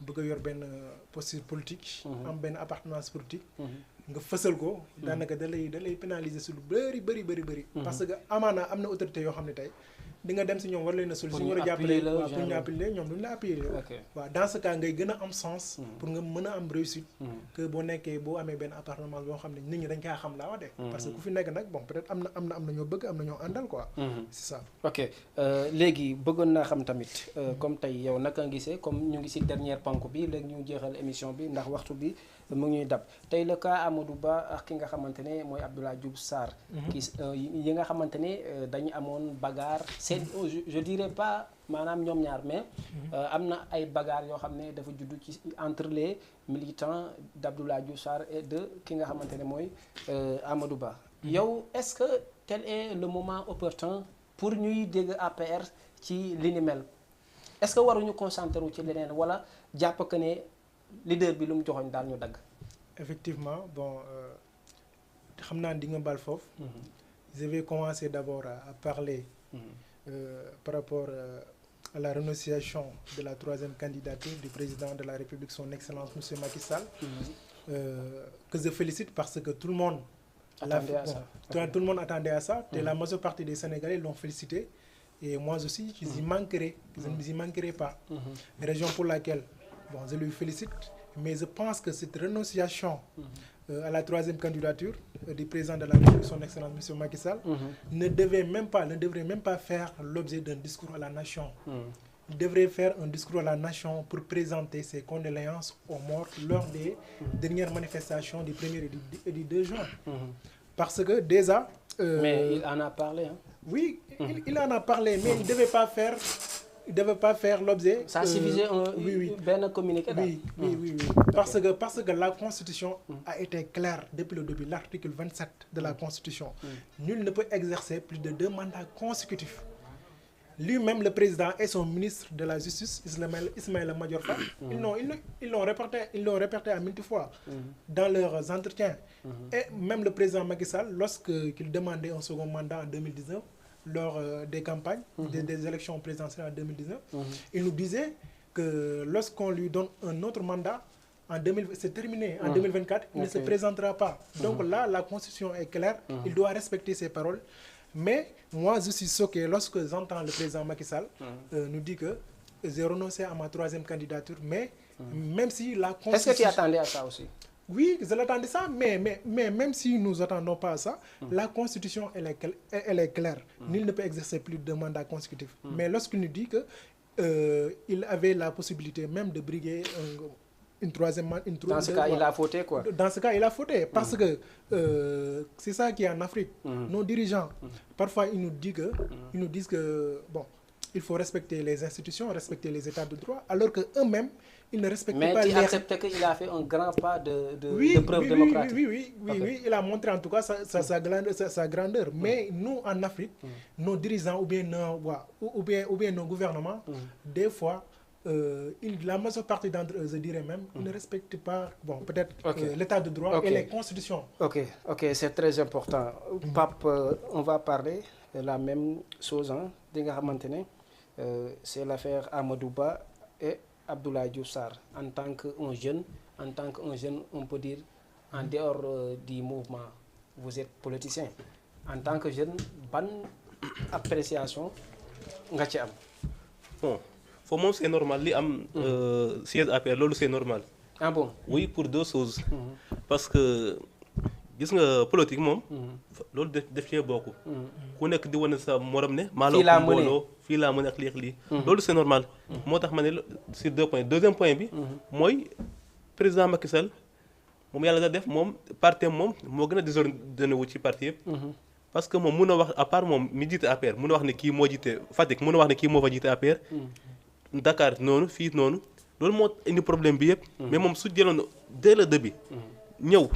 bëgg a yor benn posture politique am benn appartenance politique nga fësal ko daanaka da lay pénaliser su lu bëri parce que amaana am na autorité yoo xam ne tey di nga dem si ñoom war leen a solution war a jàppale pour ñu appuyer ñoom duñu la appuyer waaw dans ce cas ngay gën a am sens pour nga mën a am réussite que boo nekkee boo amee benn appartement boo xam ne nit ñi dañ kaa xam laa wax de parce que ku fi nekk nag bon peut-être am na ñoo bëgg am na ñoo àndal quoi c'est ça ok léegi bëggoon naa xam tamit comme tey yow naka nga gisee comme ñu ngi si dernière panku bi léegi ñu jeexal émission bi ndax waxtu bi mu ngi ñuy dab tey le cas Amadou Ba ak ki nga xamante ne mooy Abdoulaye Diouf Sarr yi nga xamante ne dañu amoon bagarre je dirais pas maanaam ñoom ñaar mais am na ay bagarre yoo xam ne dafa juddu ci entre les militants d'Abdoulaye Diouf Sarr et de ki nga xamante ne mooy Amadou Ba yow est-ce que tel est le moment opportun pour ñuy dégg APR ci li ni mel est-ce que waruñu concentrer wu ci leneen wala jàpp que ne leader bi lu mu joxoñ daal ñu dagg. Effectivement bon xam naa di nga baal foofu. je vais commencer d'abord à parler par rapport à la renonciation de la troisième candidature du président de la République son excellence monsieur Macky Sall. Que je félicite parce que tout le monde. Tout le monde attendait à ça. Et la majeure partie des Sénégalais l'ont félicité. Et moi aussi, je n'y manquerai pas. Raison pour laquelle je lui félicite. Mais je pense que cette renonciation à la troisième candidature du président de la République, son excellence M. Macky Sall, ne devrait même pas faire l'objet d'un discours à la nation. Il devrait faire un discours à la nation pour présenter ses condoléances aux morts lors des dernières manifestations du 1er et du 2 juin. Parce que déjà... mais il en a parlé. Hein? Oui, il en a parlé, mais il ne devait pas faire l'objet... Ça suffisait un communiqué. Oui. Parce que la Constitution a été claire depuis le début, l'article 27 de la Constitution. Nul ne peut exercer plus de 2 mandats consécutifs. Lui-même, le président et son ministre de la Justice, Ismaïla Madior Fall, ils l'ont répété à maintes fois dans leurs entretiens. Et même le président Macky Sall, lorsqu'il demandait un second mandat en 2019, lors des campagnes, des élections présidentielles en 2019, il nous disait que lorsqu'on lui donne un autre mandat, c'est terminé, en 2024, il ne se présentera pas. Donc là, la Constitution est claire, il doit respecter ses paroles. Mais moi, je suis choqué lorsque j'entends le président Macky Sall nous dire que j'ai renoncé à ma troisième candidature, mais même si la Constitution... Est-ce que tu attendais à ça aussi? Oui, je l'attendais ça, mais même si nous n'attendons pas à ça, la Constitution, elle est claire. Nul ne peut exercer plus de mandats consécutifs. Mais lorsqu'il nous dit qu'il avait la possibilité même de briguer une troisième... Dans ce cas, il a fauté, quoi. Dans ce cas, il a fauté, parce que c'est ça qui est en Afrique. Nos dirigeants, parfois, ils nous disent que bon, il faut respecter les institutions, respecter les états de droit, alors qu'eux-mêmes, ils ne respectent pas les... Mais tu acceptes qu'il a fait un grand pas de preuve démocratique. Oui, il a montré en tout cas sa grandeur. Mais nous, en Afrique, nos dirigeants ou bien nos gouvernements, des fois, la majeure partie d'entre eux, je dirais même, ils ne respectent pas, bon, peut-être l'état de droit et les constitutions. Ok, c'est très important. Pape, on va parler de la même chose, c'est l'affaire Amadou Ba et Abdoulaye Diouf Sarr. En tant qu'un jeune, on peut dire, en dehors du mouvement, vous êtes politicien. En tant que jeune, bonne appréciation nga ci am. Bon, foofu moom c'est normal li am siège APR loolu c'est normal. Ah bon? Oui, pour deux choses. Parce que gis nga politique moom. loolu def cee bokk. ku nekk di wane sa morom ne. maa la ëpp mbooloo fii laa mën ak lii ak lii. loolu c'est normal. moo tax ma ne sur 2 points deuxième point bi. mooy président Macky Sall moom yàlla da def moom parti moom moo gën a désordonné wu ci parti yëpp. parce que moom mun a wax à part moom mi jiite APR mun a wax ne kii moo jiite Fatick mun a wax ne kii moo fa jiite APR. Dakar noonu fii noonu. loolu moo indi problème bi yëpp. mais moom su jëloon dès le début. ñëw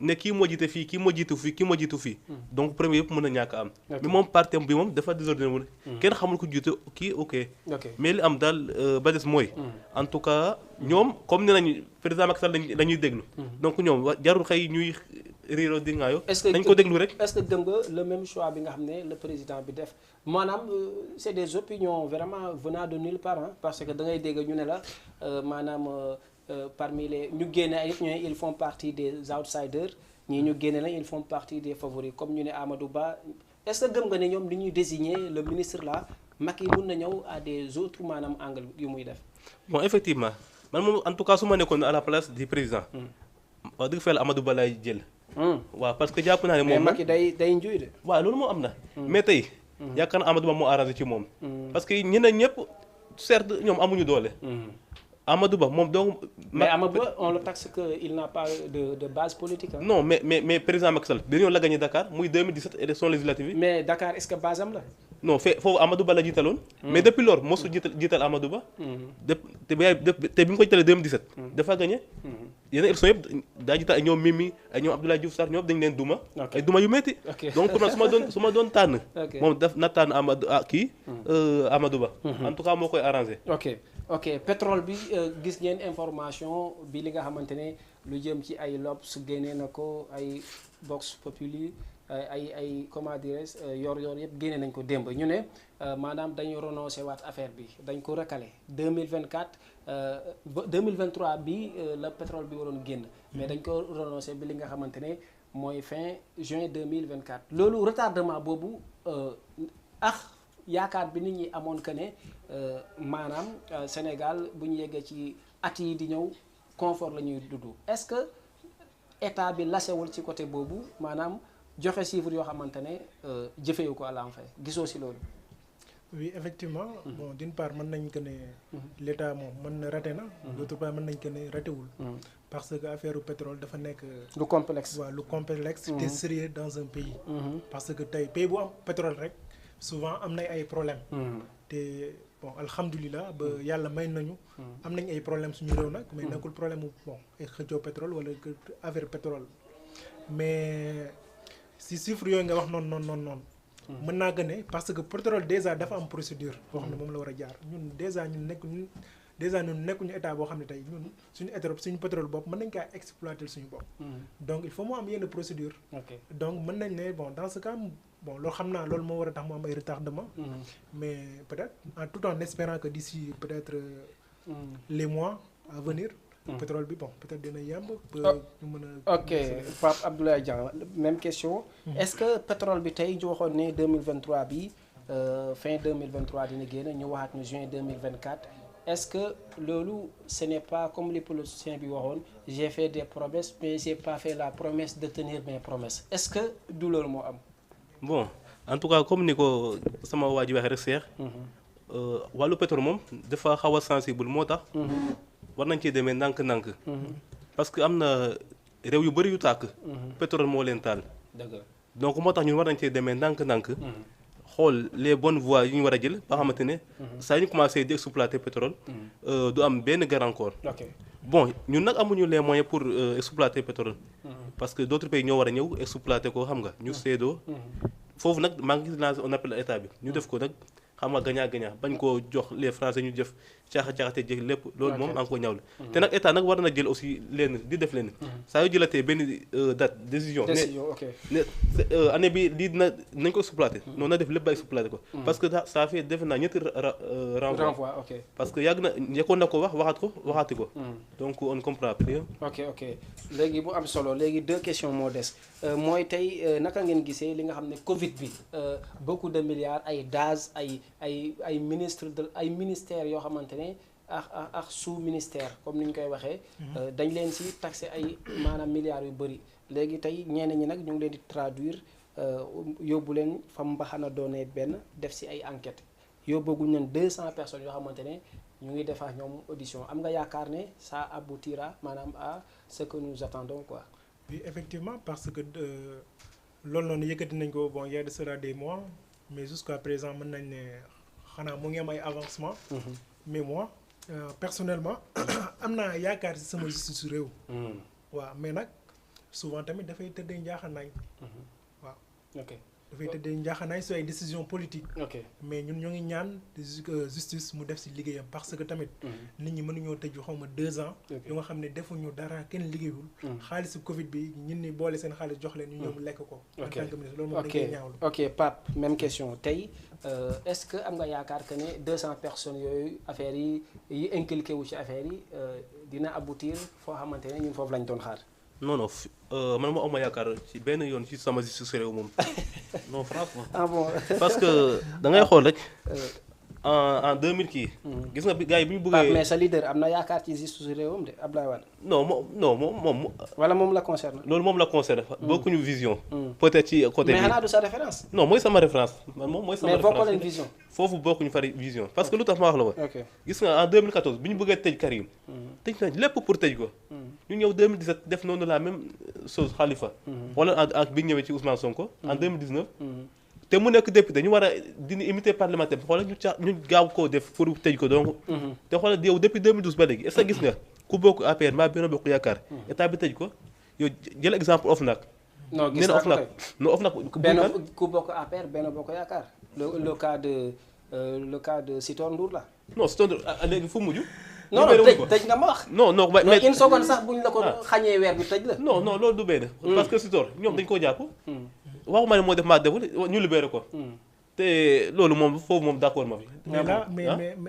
ne kii moo jiite fii kii moo jiitu fii kii moo jiitu fii. donc premier yëpp mën a ñàkk am. mais moom parti bi moom dafa désordonné wu. kenn xamul ko jiite kii ok. mais li am daal ba des mooy. en tout cas ñoom comme ne nañu président Macky Sall la ñuy déglu. donc ñoom jarul xëy ñuy riiroo di ngaayo. dañ ko déglu rek. est-ce que gëm nga le même choix bi nga xam ne le président bi def maanaam c'est des opinions vraiment venant de nulle part parce que da ngay dégg ñu ne la maanaam. Parmi les ñu génne ay nit ñooy ils font partie des outsiders ñii ñu génne lañ ils font partie des favoris comme ñu ne Amadou Ba est-ce que gëm nga ne ñoom li ñuy désigner le ministre là Macky mun na ñëw à des autres maanaam angle yu muy def. bon effectivement man moom en tout cas su ma nekkoon à la place du président. wax dëgg fa Amadou Ba lay jël. waaw parce que jàpp naa ne moom. mais Macky day njuy de. waaw loolu moo am na. mais tey. yaakaar naa Amadou Ba moo arrangé ci moom. parce que ñeneen ñëpp certes ñoom amuñu doole. Amadou Ba moom donc. mais Amadou Ba on le taxe que il n'a pas de base politique. non mais président Macky Sall dañoo la gagné Dakar muy 2017 élection législative yi. mais Dakar est-ce que base am la. non foofu Amadou Ba la jiitaloon. mais depuis lors mosu jiital Amadou Ba. te bi mu ko jiitalee 2017. dafa gagné. yeneen élection yëpp daa jiital ay ñoom Mimi ay ñoom Abdoulaye Diouf Sarr ñoom dañu leen duma. ay duma yu métti. donc pour man su ma doon tànn. moom daf na tànn Amadou Ba. en tout cas moo koy arrangé. ok pétrole bi gis ngeen information bi li nga xamante ne lu jëm ci ay L'Obs génnee na ko ay Vox Populi ay comment dirais yor yëpp génne nañ ko démb ñu ne maanaam dañu renoncé waat affaire bi dañ ko recalé 2024 2023 bi la pétrole bi waroon génn mais dañ ko renoncé bi li nga xamante ne mooy fin juin 2024 loolu retardement boobu yaakaar bi nit ñi amoon que ne maanaam Sénégal bu ñu yeggee ci at yi di ñëw confort la ñuy dudd est-ce que état bi lasewul ci côté boobu maanaam joxe chiffres yoo xamante ne jëfewu ko à l'enfant gisoo si loolu. oui effectivement. bon d'une part mën nañ que ne. l'état moom mën na raté na. d'autre part mën nañ que ne ratéwul. parce que affaire pétrole dafa nekk. lu complexe. waaw lu complexe. te sérieux dans un pays. parce que tey pays bu am pétrole rek. souvent am nañ ay problèmes. te bon alhamdulilah ba yàlla may nañu. am nañ ay problèmes suñu réew nag. mais nekkul problème mu bon ay xëccoo pétrole wala affaire pétrole. mais si chiffre yooyu nga wax noonu. mën naa gën ne parce que pétrole déjà dafa am procédure. boo xam ne moom la war a jaar ñun déjà ñun nekkuñu état boo xam ne tey ñun suñu pétrole bopp mën nañ kaa exploiter suñu bopp. donc il faut mu am yenn procédure. donc mën nañ ne bon dans ce cas. bon loolu xam naa loolu moo war a tax mu am ay retardement. mais peut-être tout en espérant que d'ici peut-être les mois à venir. pétrole bi bon peut-être dina yemb. ñu mën a. ok Pape Abdoulaye Dieng même question. est-ce que pétrole bi tey ñu waxoon ne 2023 bi fin 2023 dina génn ñu waxaat ñu juin 2024 est-ce que loolu ce n'est pas comme les politiciens bi waxoon j'ai fait des promesses mais j'ai pas fait la promesse de tenir mes promesses est-ce que du loolu moo am. bon en tout cas comme ni ko sama waa ji waxee rek Cheikh. wàllu pétrole moom dafa xaw a sensible moo tax. war nañ cee demee ndànk-ndànk. parce que am na réew yu bëri yu tàkk. pétrole moo leen taal. donc moo tax ñun war nañ cee demee ndànk-ndànk. xool les bonnes voies yu ñu war a jël ba xamante ne. saa yu ñu commencé di exploiter pétrole. du am benn gàllankoor. bon ñun nag amuñu les moyens pour exploiter pétrole. parce que d'autres pays ñoo war a ñëw exploiter ko xam nga ñu seedoo. foofu nag maa ngi lancé on appelle état bi ñu def ko nag xam nga gagnant bañ koo jox les français ñu def caaxate jël lépp loolu moom maa ngi ko ñawle te nag état nag war na jël aussi leen di def leen saa yoo jëlatee benn date décision ne année bi lii nañ ko exploité noonu na def lépp ba exploité ko parce que ça fait defe naa ñetti renvoi parce que yàgg na njëkkoon na ko waxaati ko donc on comprend plus ok léegi bu am solo léegi 2 questions moo des mooy tey naka ngeen gisee li nga xam ne Covid bi beaucoup de milliards ay gaz ay ay ministre de ay ministères yoo xamante ne ak sous ministère comme ni ñu koy waxee. dañ leen si taxé ay maanaam milliards yu bëri léegi tey ñeneen ñi nag ñu ngi leen di traduire yóbbu leen fa mbaxana doonee benn def si ay enquêtes yóbbaguñ leen 200 personnes yoo xamante ne ñu ngi def ak ñoom audition am nga yaakaar ne ça aboutira maanaam à ce que nous attendons quoi. Oui effectivement parce que loolu noonu yëkkati nañ ko bon y a de cela des mois mais jusqu'à présent mën nañ ne xanaa mu ngi am ay avancement mais moi personnellement am naa yaakaar ci sama justice réew. waaw mais nag souvent tamit dafay tëddee njaaxanaay. waaw ok dafay tëddee njaaxanaay su ay décision politique. ok mais ñun ñoo ngi ñaan justice mu def ci liggéeyam parce que tamit. nit ñi mënuñoo tëj xaw ma 2 ans. yu nga xam ne defuñu dara kenn liggéeyul. xaalisu Covid bi ñun ni boole seen xaalis jox leen ñu ñëw lekk ko. en tant que ministre loolu moom dañ koy ñaawlu. ok Pape même question tey est-ce que am nga yaakaar que ne 200 personnes yooyu affaire yi inculqué wu ci affaire yi dina aboutir foo xamante ne ñun foofu lañ doon xaar. non non man ma am yaakaar ci benn yoon ci sama justice réew moom non franchement. ah bon parce que da ngay xool rek en 2000 kii. gis nga gars yi bi ñu bëggee. mais sa leader am na yaakaar ci justice réewam de Abdoulaye Wade. non moom. wala moom la concerne. loolu moom la concerne. bokkuñu vision. peut-être ci côté bi mais xanaa du sa référence. non mooy sama référence man moom mooy sama référence mais bokkoo leen vision. foofu bokkuñu fari vision parce que lu tax ma wax la ko. ok gis nga en 2014 bi ñu bëggee tëj Karim. tëj nañ lépp pour tëj ko. ñu ñëw 2017 def noonu la même chose Khalifa. wala ak bi ñu ñëwee ci Ousmane Sonko. en 2019. te mu nekk député ñu war a dindi immunité parlementaire bi xoolal ñu gaaw koo def pour tëj ko donc. te xoolal yow depuis 2012 ba léegi est-ce que gis nga ku bokk APR mbaa Benno Bokk Yaakaar état bi tëj ko yow jël exemple OFNAC. non gis naa ko kay non OFNAC. ku bokk APR Benno Bokk Yaakaar le cas de Sitor Ndour la. non Sitor Ndour léegi fu mujj. non tëj nga ma wax. non mais une seconde sax buñ la ko xañee weer bi tëj la. non loolu du benn. parce que Sitor ñoom dañ koo jàpp. waxuma ne moo def maa deful ñu libéré ko. te loolu moom foofu moom d'accord ma fi.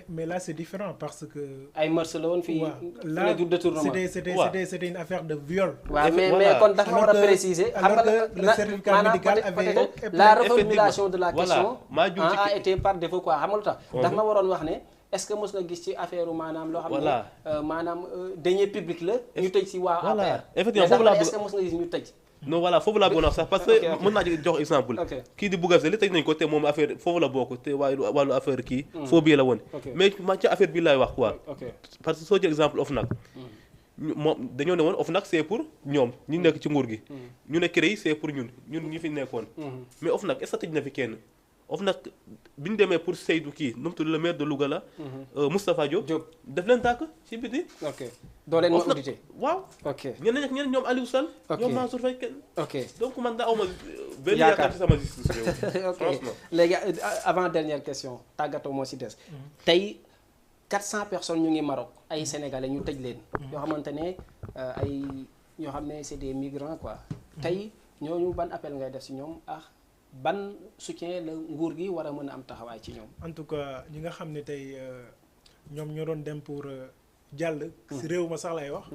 mais là c'est différent parce que. ay mœurs la woon fii. là du détournement. c'était une affaire de viol. waaw mais kon dafa war a préciser. alors que le certificat médical avait la reformulation de la question voilà a été par défaut quoi xam nga lu tax. dafa ma waroon wax ne est-ce que mos nga gis ci affaire maanaam loo xam ne maanaam deniers publics la. ñu tëj si waa APR. effectivement foofu laa bëgg est-ce que mos nga gis ñu tëj. non voilà foofu laa bëggoon wax sax parce que mën naa jox exemple. kii di Bougazelli li tëj nañ ko te moom affaire foofu la bokk te wàllu affaire kii. foo bii la woon. mais man ci affaire bi laay wax quoi. parce que soo jël exemple OFNAC. moom dañoo ne woon OFNAC c'est pour ñoom ñu nekk ci nguur gi. ñu ne CREI c'est pour ñun ñi fi nekkoon. mais OFNAC est-ce que tëj na fi kenn. OFNAC bi ñu demee pour Seydou kii nu mu tudd le maire de Louga la. Moustapha Diop. def leen tàkk ci biti. ok doo leen ma audité. waaw. ok ñeneen ak ñeneen ñoom Aliou Sall. ñoom Mansour Faye kenn. ok donc man daa awma benn yaakaar ci sama justice réew. ok léegi avant dernière question tàggatoo moo ci des. tey 400 personnes ñu ngi Maroc ay sénégalais ñu tëj leen. yoo xamante ne ay ñoo xam ne c'est des migrants quoi. tey ñooñu ban appel ngay def ci ñoom ban soutien la nguur gi war a mën a am taxawaay ci ñoom. en tout cas ñi nga xam ne tey ñoom ñoo doon dem pour jàll. si réew ma sax lay wax.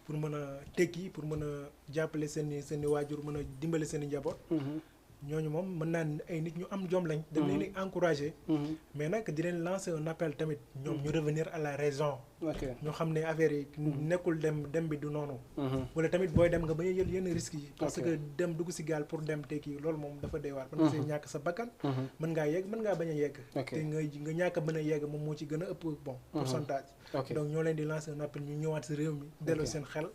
pour mën a tekki pour mën a jàppale seen i waajur mën a dimbale seen i njaboot. ñooñu moom mën naa ay nit ñu am jom lañ. dañ leen di encourager. mais nag di leen lancer un appel tamit ñoom ñu revenir à la raison. ñoo xam ne affaire yi nekkul dem bi du noonu. wala tamit booy dem nga bañ a jël yenn risques yi. parce que dem dugg si gaal pour dem tekki loolu moom dafa doy waar. mën nga see ñàkk sa bakkan. mën ngaa yegg mën ngaa bañ a yegg. te nga ñàkk a mën a yegg moom moo ci gën a ëpp bon pourcentage. donc ñoo leen di lancer un appel ñu ñëwaat si réew mi delloo seen xel.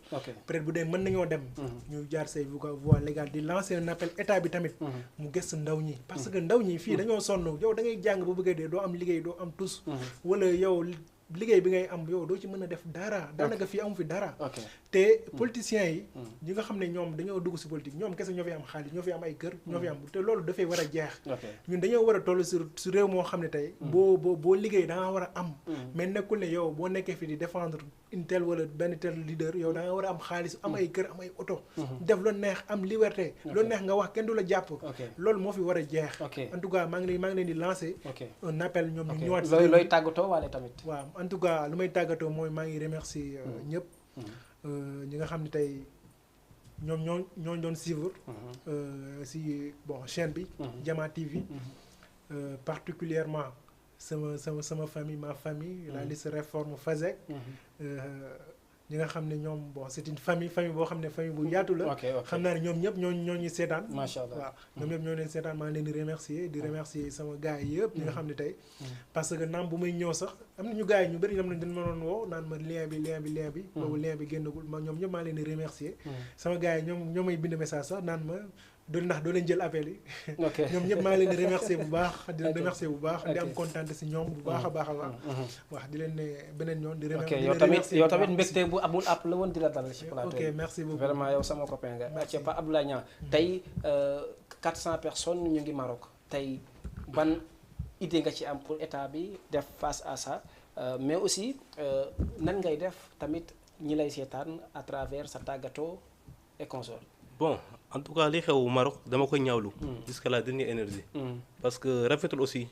peut-être bu dee mën nañoo dem. ñu jaar say voie légale di lancer un appel état bi tamit. mu gëstu ndaw ñi parce que ndaw ñi fii dañoo sonn yow da ngay jàng bu bëggee dee doo am liggéey doo am tus. wala yow liggéey bi ngay am yow doo ci mën a def dara daanaka fii amu fi dara. te politiciens yi ñi nga xam ne ñoom dañoo dugg si politique ñoom kese ñoo fi am xaalis ñoo fi am ay kër ñoo fi am te loolu dafay war a jeex. ñun dañoo war a toll si réew moo xam ne tey boo liggéey da nga war a am. mais nekkul ne yow boo nekkee fi di défendre une telle wala benn tel leader yow da nga war a am xaalis am ay kër am ay oto. def lu neex am liberté. lu neex nga wax kenn du la jàpp. loolu moo fi war a jeex. en tout cas maa ngi leen di lancer. un appel ñoom ñu ñëwaat. looy tàggatoo wala tamit. waaw en tout cas lu may tàggatoo mooy maa ngi remercier ñëpp. ñi nga xam ne tey ñoom ñoo doon suivre. si chaîne bi. Jama TV. particulièrement sama famille ma famille la liste réforme FASEG ñi nga xam ne ñoom bon c'est une famille boo xam ne famille bu yaatu la xam naa ne ñoom ñëpp ñoo ñu seetaan macha allah waaw ñoom ñëpp ñoo leen seetaan maa ngi leen di remercier sama gars yi yëpp ñi nga xam ne tey parce que naam bu may ñëw sax am na ñu gars yi ñu bëri ñoom nañ dañ ma doon woo naan ma lien bi boobu lien bi génnagul ma ñoom ñëpp maa ngi leen di remercier sama gars yi ñoom may bind message sax naan ma doo leen jël appel yi ñoom ñëpp maa ngi leen di remercier bu baax di leen remercier bu baax di am kontaan si ñoom bu baax a baax wax di leen ne beneen yoon di remercier yow tamit mbégte bu amul app la woon di la dalal ci plateau ok merci beaucoup vraiment yow sama copain nga ci Pa Abdoulaye Niang tey 400 personnes ñu ngi Maroc tey ban idée nga ci am pour état bi def face à ça mais aussi nan ngay def tamit ñi lay seetaan à travers sa tàggatoo et consort bon en tout cas li xew Maroc dama koy ñaawlu jusqu'à la dernière énergie parce que rafetul aussi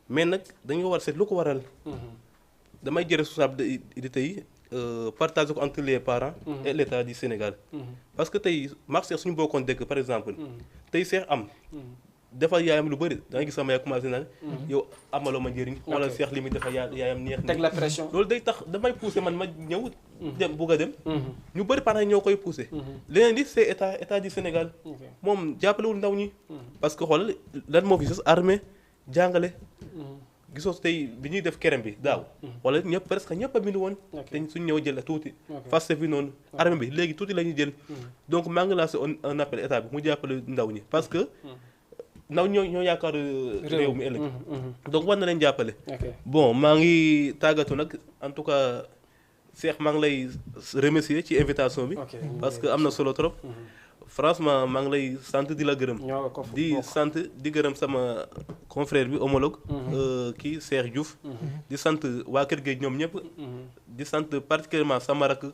mais nag dañu war seet lu ko waral damay jël responsabilité yi partager ko entre les parents et l'état du Sénégal parce que tey maag Cheikh suñu bokkoon dëkk par exemple tey Cheikh am defal yaayam lu bëri da nga gis sama yaay commencé naan yow amaloo ma njëriñ wala Cheikh li muy defal yaayam neex teg la pression loolu day tax damay pousser man ma ñëw dem bugg a dem ñu bëri parents ñoo koy pousser leneen li c'est état du Sénégal moom jàppalewul ndaw ñi parce que xool lan moo fi sos armée jàngale gisoo tey bi ñuy def kerem bi daaw wala ñëpp presque ñëpp a bind woon te suñ ñëw jël tuuti fas fi noonu armée bi léegi tuuti la ñuy jël donc maa ngi lancé un appel état bi mu jàppale ndaw ñi parce que ndaw ñoo yaakaar réew mi ëllëg donc war na leen jàppale bon maa ngi tàggatu nag en tout cas Cheikh maa ngi lay remercier ci invitation bi parce que am na solo trop franchement maa ngi lay sant di la gërëm di sant di gërëm sama confrère bi homologue kii Cheikh Diouf di sant waa Kër Géej ñoom ñëpp di sant particulièrement sama rakk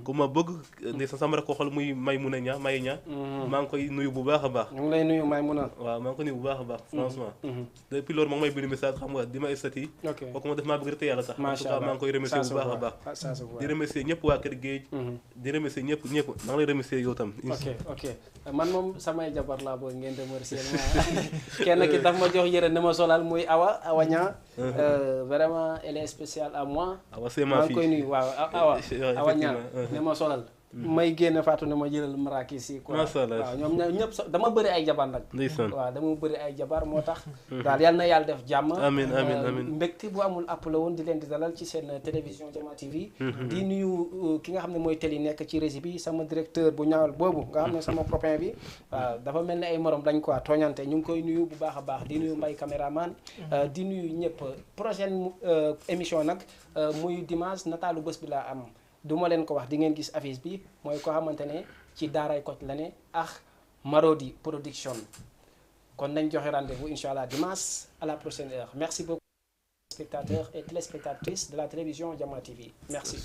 ku ma bëgg ne sama rakk ko xool muy Maymouna Niang maa ngi koy nuyu bu baax a baax ñu ngi lay nuyu Maymouna waaw maa ngi ko nuyu bu baax a baax franchement depuis loolu moo ngi may bind message xam nga di ma estati kooku ma def maa bëgg te yàlla tax en tout cas maa ngi koy remercier bu baax a baax di remercier ñëpp waa Kër Géej di remercier ñëpp maa ngi lay remercier yow tam ok man moom samay jabar laa bëgg ngeen remercier ma kenn ki daf ma jox yére ne ma solal muy Awa Niang vraiment elle est spéciale à moi Awa c'est ma fille maa ngi koy nuyu waaw Awa Niang ne ma solal may génn Fatou ne ma jëlal marakis yi quoi waaw ñoom ñëpp dama bëri ay jabar nag waaw dama bëri ay jabar moo tax daal yal na yàlla def jàmm amiin mbégte bu amul àpp la woon di leen di dalal ci seen télévision Jama TV di nuyu ki nga xam ne mooy télé nekk ci régie bi sama directeur bu ñaawal boobu nga xam ne sama copain bi waaw dafa mel ni ay morom dañ quoi tooñante ñu ngi koy nuyu bu baax a baax di nuyu Mbaye caméraman di nuyu ñëpp prochaine émission nag muy dimanche nataalu bés bi laa am du ma leen ko wax di ngeen gis affiche bi mooy ko xamante ne ci daaray Kocc la ne ak Marodi production kon nañ joxe rendez-vous incha allah dimanche à la prochaine heure merci beaucoup spectateurs et téléspectatrices de la télévision Jama TV merci